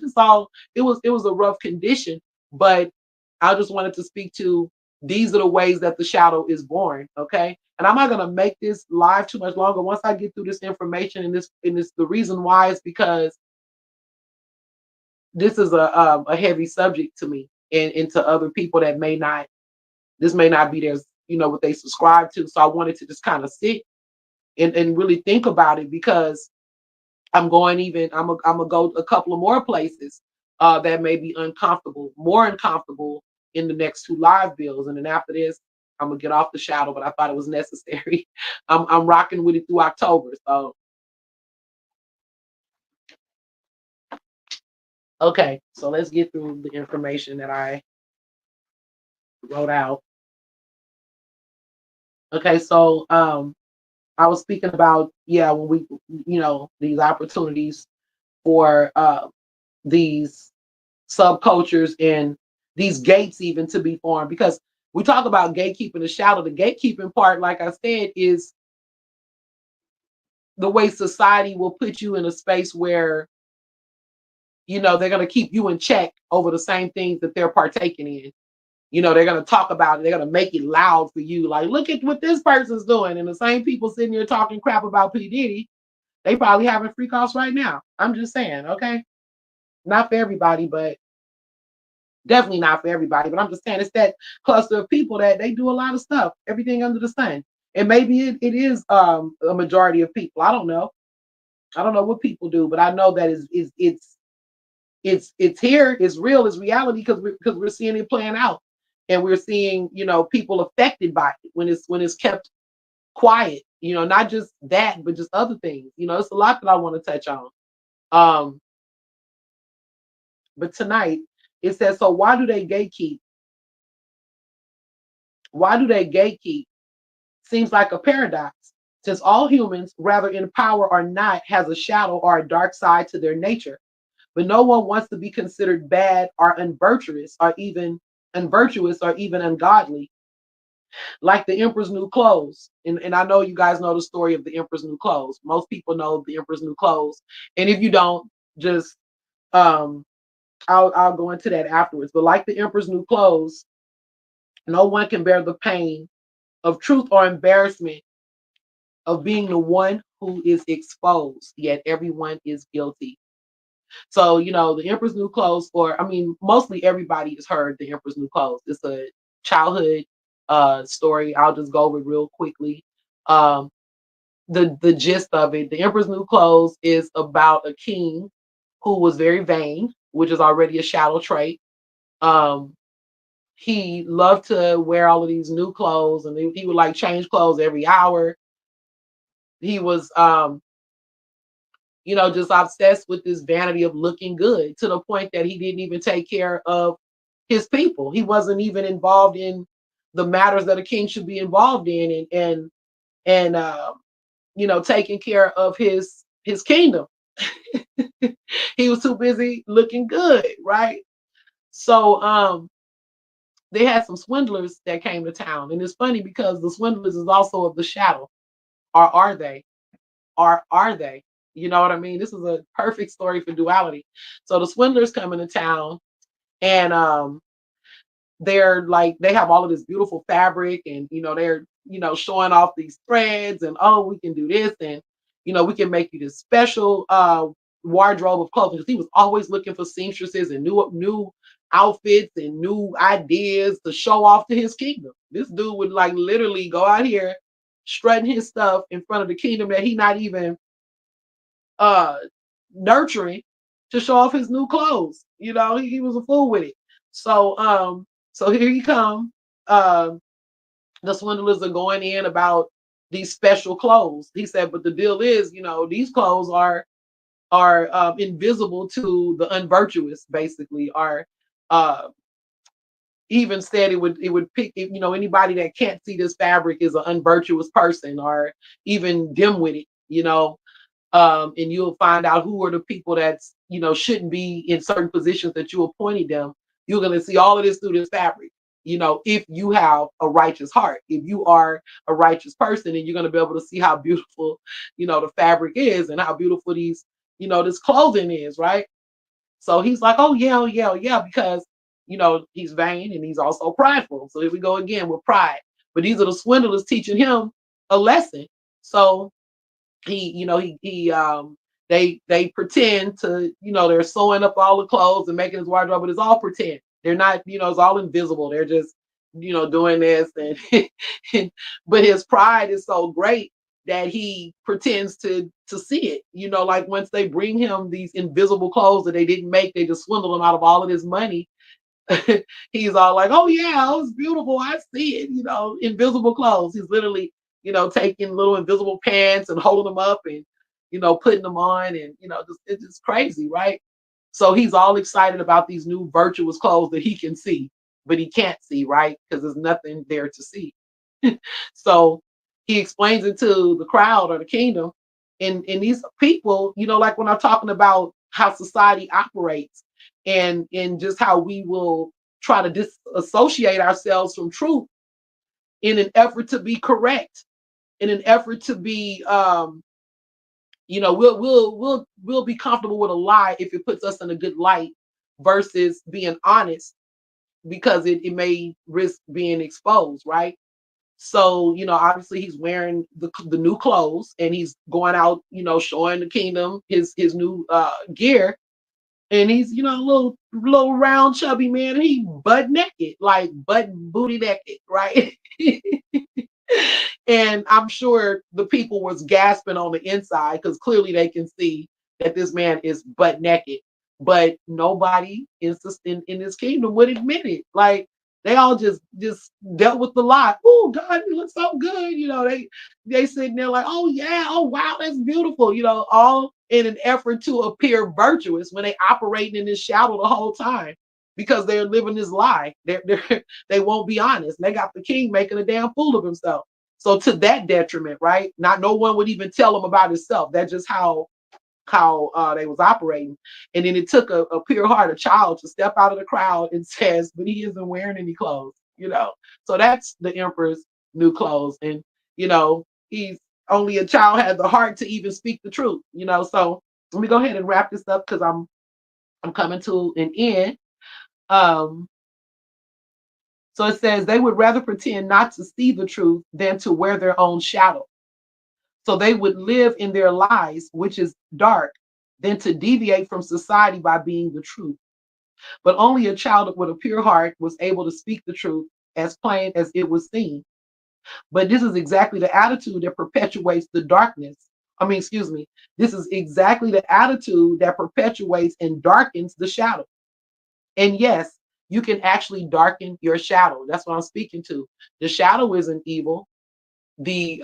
it was a rough condition. But I just wanted to speak to, these are the ways that the shadow is born. Okay. And I'm not gonna make this live too much longer. Once I get through this information, and this the reason why is because this is a heavy subject to me, and to other people that may not This may not be their, what they subscribe to. So I wanted to just kind of sit and really think about it, because I'm gonna go a couple of more places that may be more uncomfortable in the next 2 live bills. And then after this, I'm gonna get off the shadow, but I thought it was necessary. I'm rocking with it through October. So okay, so let's get through the information that I wrote out. Okay, so I was speaking about, when we, these opportunities for these subcultures and these gates even to be formed, because we talk about gatekeeping the shadow. The gatekeeping part, like I said, is the way society will put you in a space where, they're going to keep you in check over the same things that they're partaking in. They're going to talk about it. They're going to make it loud for you. Like, look at what this person's doing. And the same people sitting here talking crap about P. Diddy, they probably having freak offs right now. I'm just saying, okay? Not for everybody, but definitely not for everybody. But I'm just saying, it's that cluster of people that they do a lot of stuff, everything under the sun. And maybe it is a majority of people. I don't know. I don't know what people do, but I know that it's here, it's real, it's reality, because we're seeing it playing out. And we're seeing, people affected by it when it's kept quiet, not just that, but just other things. It's a lot that I want to touch on. But tonight it says, so why do they gatekeep? Why do they gatekeep? Seems like a paradox, since all humans, whether in power or not, has a shadow or a dark side to their nature. But no one wants to be considered bad or unvirtuous or even ungodly. Like the Emperor's New Clothes. And I know you guys know the story of the Emperor's New Clothes. Most people know the Emperor's New Clothes. And if you don't, just I'll go into that afterwards. But like the Emperor's New Clothes, no one can bear the pain of truth or embarrassment of being the one who is exposed, yet everyone is guilty. So, the Emperor's New Clothes, mostly everybody has heard the Emperor's New Clothes. It's a childhood story. I'll just go over it real quickly. Um, the gist of it, the Emperor's New Clothes is about a king who was very vain, which is already a shadow trait. He loved to wear all of these new clothes, and he would like change clothes every hour. He was just obsessed with this vanity of looking good, to the point that he didn't even take care of his people. He wasn't even involved in the matters that a king should be involved in, and taking care of his kingdom. He was too busy looking good, right? So they had some swindlers that came to town, and it's funny because the swindlers is also of the shadow. Or are they? Or are they? You know what I mean? This is a perfect story for duality. So the swindlers come into town, and they're like, they have all of this beautiful fabric, and they're showing off these threads, and oh, we can do this, and we can make you this special wardrobe of clothing, because he was always looking for seamstresses and new outfits and new ideas to show off to his kingdom. This dude would like literally go out here strutting his stuff in front of the kingdom that he not even uh nurturing, to show off his new clothes. He was a fool with it. So here he come. The swindlers are going in about these special clothes. He said, but the deal is, these clothes are invisible to the unvirtuous, basically. Or even said it would pick, anybody that can't see this fabric is an unvirtuous person, or even dim-witted, and you'll find out who are the people that's shouldn't be in certain positions that you appointed them. You're going to see all of this through this fabric. If you have a righteous heart, if you are a righteous person, and you're going to be able to see how beautiful the fabric is, and how beautiful these this clothing is, right? So he's like, oh yeah, oh yeah, oh yeah, because he's vain and he's also prideful. So here we go again with pride. But these are the swindlers teaching him a lesson. So they pretend to, they're sewing up all the clothes and making his wardrobe, but it's all pretend. They're not, it's all invisible. They're just doing this, and but his pride is so great that he pretends to see it. Like once they bring him these invisible clothes that they didn't make, they just swindle him out of all of his money. He's all like, "Oh yeah, it was beautiful. I see it." Invisible clothes. He's literally, taking little invisible pants and holding them up and putting them on, and it's just crazy, right? So he's all excited about these new virtuous clothes that he can see, but he can't see, right? Because there's nothing there to see. So he explains it to the crowd or the kingdom. And these people, like when I'm talking about how society operates and just how we will try to disassociate ourselves from truth in an effort to be correct, in an effort to be we'll be comfortable with a lie if it puts us in a good light versus being honest because it may risk being exposed, right? So, obviously he's wearing the new clothes and he's going out, showing the kingdom his new gear. And he's, a little round chubby man, and he butt naked, like butt booty naked, right? And I'm sure the people was gasping on the inside because clearly they can see that this man is butt naked. But nobody in this kingdom would admit it. Like they all just dealt with the lie. Oh God, you look so good. They sitting there like, oh yeah, oh wow, that's beautiful. All in an effort to appear virtuous when they operating in this shadow the whole time because they're living this lie. They won't be honest. They got the king making a damn fool of himself. So to that detriment, right? Not no one would even tell him about himself. That's just how they was operating. And then it took a pure-hearted child to step out of the crowd and says, but he isn't wearing any clothes. So that's the emperor's new clothes. And he's only a child had the heart to even speak the truth. So let me go ahead and wrap this up because I'm coming to an end. Um, so it says they would rather pretend not to see the truth than to wear their own shadow. So they would live in their lies, which is dark, than to deviate from society by being the truth. But only a child with a pure heart was able to speak the truth as plain as it was seen. But this is exactly the attitude that perpetuates the darkness. Excuse me. This is exactly the attitude that perpetuates and darkens the shadow. And yes, you can actually darken your shadow. That's what I'm speaking to. The shadow isn't evil. The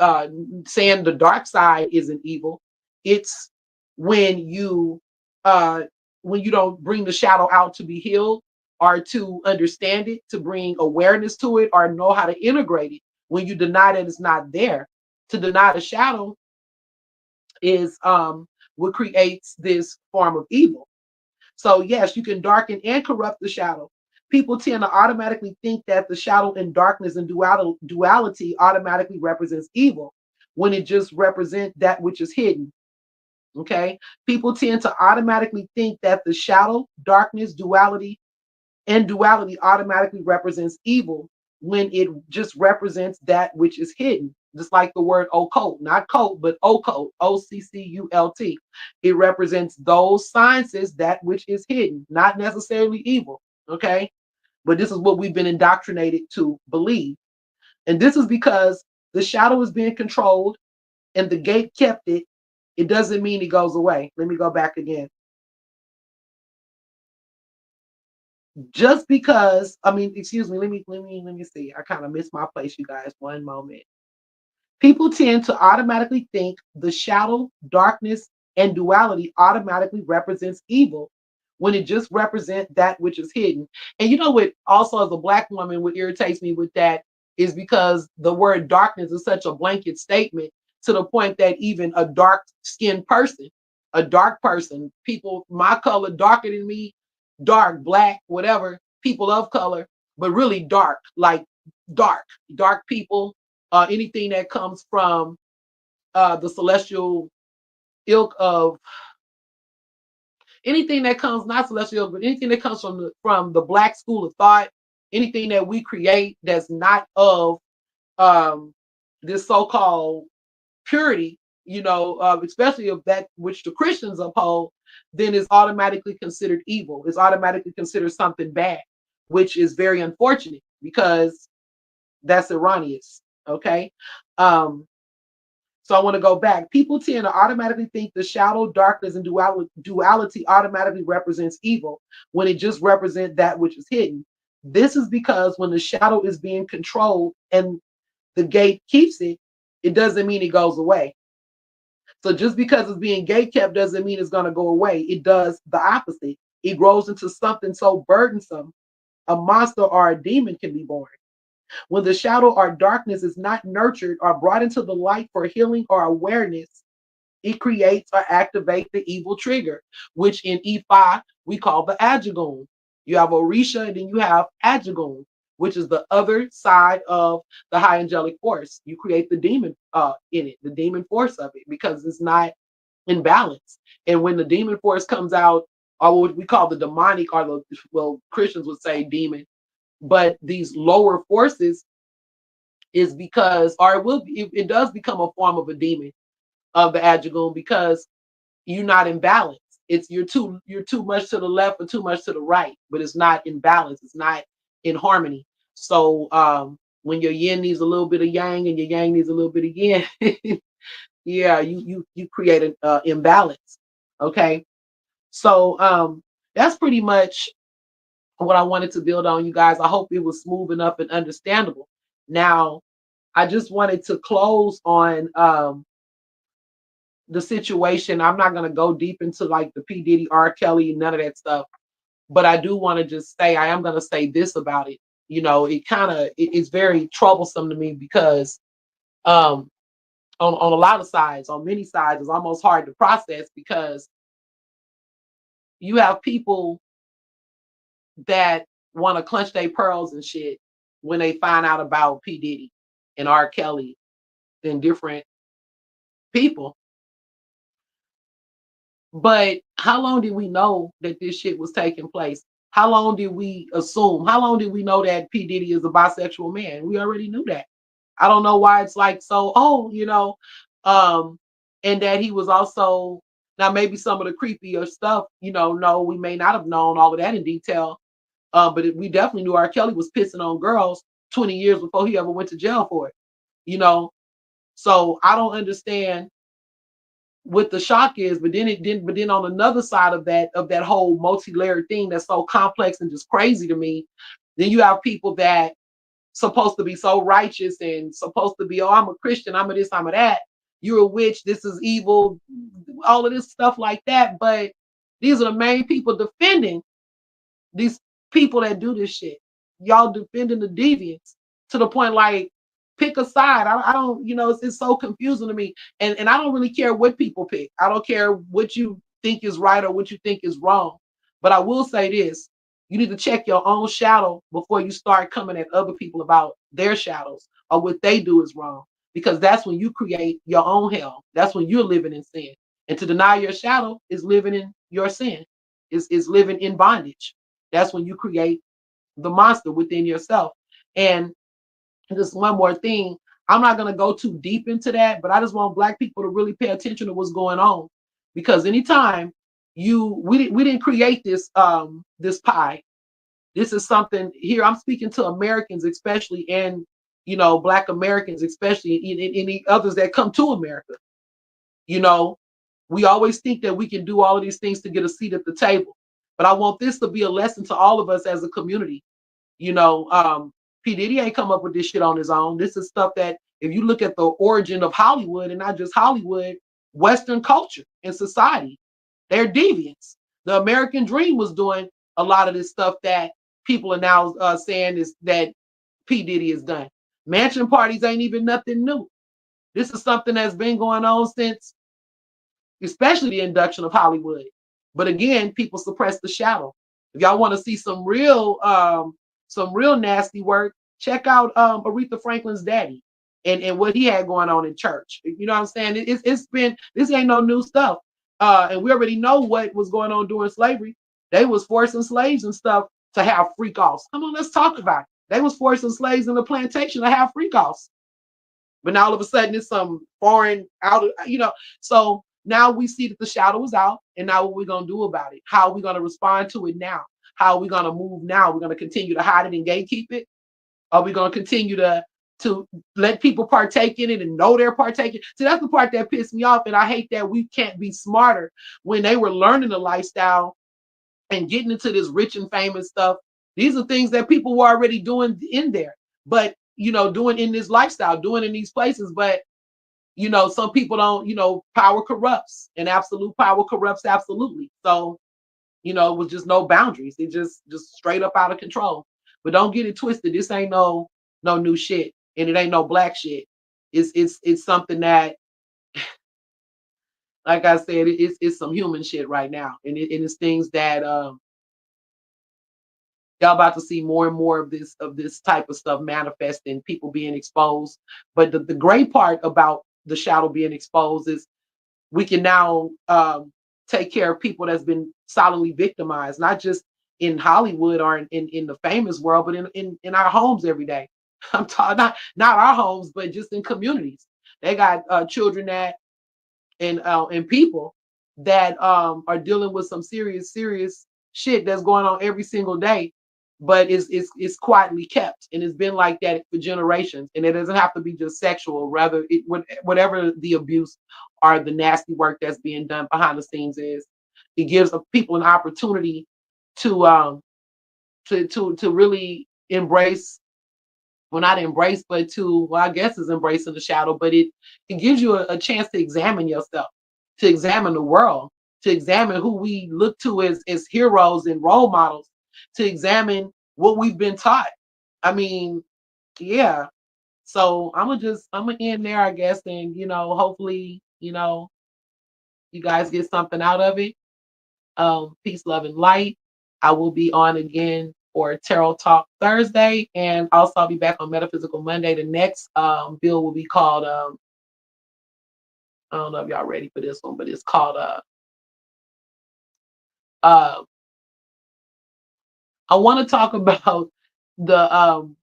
saying the dark side isn't evil. It's when you uh when you don't bring the shadow out to be healed or to understand it, to bring awareness to it or know how to integrate it. When you deny that it's not there. To deny the shadow is what creates this form of evil. So yes, you can darken and corrupt the shadow. People tend to automatically think that the shadow and darkness and duality automatically represents evil when it just represents that which is hidden. Okay. People tend to automatically think that the shadow, darkness, duality automatically represents evil when it just represents that which is hidden. Just like the word occult, not cult, but occult, OCCULT. It represents those sciences, that which is hidden, not necessarily evil. Okay. But this is what we've been indoctrinated to believe. And this is because the shadow is being controlled and the gate kept it. It doesn't mean it goes away. Let me go back again. Just because, excuse me, let me see. I kind of missed my place, you guys. One moment. People tend to automatically think the shadow, darkness, and duality automatically represents evil when it just represents that which is hidden. And you know what, also as a Black woman, what irritates me with that is because the word darkness is such a blanket statement to the point that even a dark skinned person, a dark person, people my color darker than me, dark, black, whatever, people of color, but really dark, like dark, dark people, anything that comes from the celestial ilk of anything that comes not celestial, but anything that comes from the Black school of thought, anything that we create that's not of um, this so-called purity, especially of that which the Christians uphold, then is automatically considered evil. It's automatically considered something bad, which is very unfortunate because That's erroneous. Okay. Um, so I want to go back. People tend to automatically think the shadow, darkness, and duality automatically represents evil when it just represents that which is hidden. This is because when the shadow is being controlled and the gate keeps it, it doesn't mean it goes away. So just because it's being gate kept doesn't mean it's going to go away. It does the opposite. It grows into something so burdensome, a monster or a demon can be born. When the shadow or darkness is not nurtured or brought into the light for healing or awareness, it creates or activates the evil trigger, which in Ifa we call the Ajagun. You have Orisha and then you have Ajagun, which is the other side of the high angelic force. You create the demon in it, the demon force of it, because it's not in balance. And when the demon force comes out, or what we call the demonic, or the, well, Christians would say demon, but these lower forces is because, or it will, it does become a form of a demon of the Ajagun because you're not in balance. It's you're too much to the left or too much to the right, but it's not in balance. It's not in harmony. So when your yin needs a little bit of yang and your yang needs a little bit of yin, yeah, you create an imbalance. Okay, so that's pretty much what I wanted to build on, you guys. I hope it was smooth enough and understandable. Now, I just wanted to close on the situation. I'm not going to go deep into like the P. Diddy, R. Kelly, none of that stuff. But I do want to just say, I am going to say this about it. You know, it kind of, it's very troublesome to me because um, on a lot of sides, on many sides, it's almost hard to process because you have people that want to clutch their pearls and shit when they find out about P. Diddy and R. Kelly and different people. But how long did we know that this shit was taking place? How long did we assume? How long did we know that P. Diddy is a bisexual man? We already knew that. I don't know why it's like so, oh, you know, um, and that he was also, now maybe some of the creepier stuff, you know, no, we may not have known all of that in detail. But we definitely knew R. Kelly was pissing on girls 20 years before he ever went to jail for it, you know. So I don't understand what the shock is, but then on another side of that whole multi-layered thing that's so complex and just crazy to me, then you have people that supposed to be so righteous and supposed to be, oh, I'm a Christian, I'm a this, I'm a that, you're a witch, this is evil, all of this stuff like that. But these are the main people defending these people that do this shit. Y'all defending the deviants to the point like pick a side. I don't, you know, it's so confusing to me. And I don't really care what people pick. I don't care what you think is right or what you think is wrong. But I will say this. You need to check your own shadow before you start coming at other people about their shadows or what they do is wrong. Because that's when you create your own hell. That's when you're living in sin. And to deny your shadow is living in your sin, is living in bondage. That's when you create the monster within yourself. And just one more thing, I'm not going to go too deep into that, but I just want Black people to really pay attention to what's going on, because anytime we didn't create this pie. This is something here. I'm speaking to Americans, especially, and you know, Black Americans, especially, and any others that come to America. You know, we always think that we can do all of these things to get a seat at the table, but I want this to be a lesson to all of us as a community. You know, P. Diddy ain't come up with this shit on his own. This is stuff that, if you look at the origin of Hollywood, and not just Hollywood, Western culture and society, they're deviants. The American dream was doing a lot of this stuff that people are now saying is that P. Diddy has done. Mansion parties ain't even nothing new. This is something that's been going on since, especially the induction of Hollywood. But again, people suppress the shadow. If y'all want to see some real nasty work, check out Aretha Franklin's daddy and what he had going on in church. You know what I'm saying? It's been, this ain't no new stuff. And we already know what was going on during slavery. They was forcing slaves and stuff to have freak offs. Come on, let's talk about it. They was forcing slaves in the plantation to have freak offs. But now all of a sudden it's some foreign out, you know. So now we see that the shadow is out, and now what we're gonna do about it? How are we gonna respond to it now? How are we gonna move now? We're gonna continue to hide it and gatekeep it? Are we gonna continue to to let people partake in it and know they're partaking. See, that's the part that pissed me off. And I hate that we can't be smarter when they were learning the lifestyle and getting into this rich and famous stuff. These are things that people were already doing in there, but doing in this lifestyle, doing in these places. But some people don't, power corrupts, and absolute power corrupts absolutely. So, it was just no boundaries. It just straight up out of control. But don't get it twisted. This ain't no new shit, and it ain't no black shit. It's something that, like I said, it's some human shit right now, and it's things that y'all about to see more and more of this type of stuff manifesting, people being exposed. But the great part about the shadow being exposed is we can now take care of people that's been solidly victimized, not just in Hollywood or in the famous world, but in our homes every day. I'm talking not our homes, but just in communities. They got children that and people that are dealing with some serious shit that's going on every single day, but it's quietly kept, and it's been like that for generations. And it doesn't have to be just sexual, rather whatever the abuse or the nasty work that's being done behind the scenes is, it gives people an opportunity to to really embrace, well, not embrace, but I guess is embracing the shadow, but it gives you a chance to examine yourself, to examine the world, to examine who we look to as heroes and role models, to examine what we've been taught. I mean, yeah. So I'm gonna end there, I guess, and hopefully, you guys get something out of it. Peace, love, and light. I will be on again for Tarot Talk Thursday, and also I'll be back on Metaphysical Monday. The next bill will be called I don't know if y'all ready for this one, but it's called uh I want to talk about the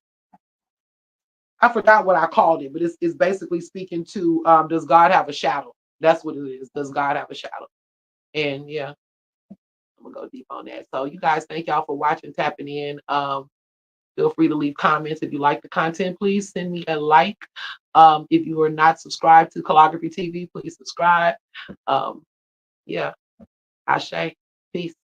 I forgot what I called it, but it's basically speaking to does God have a shadow? That's what it is. Does God have a shadow? And yeah, I'm gonna go deep on that. So you guys, thank y'all for watching, tapping in. Feel free to leave comments. If you like the content, please send me a like. If you are not subscribed to Calligraphy TV, please subscribe. Yeah, Ashe. Peace.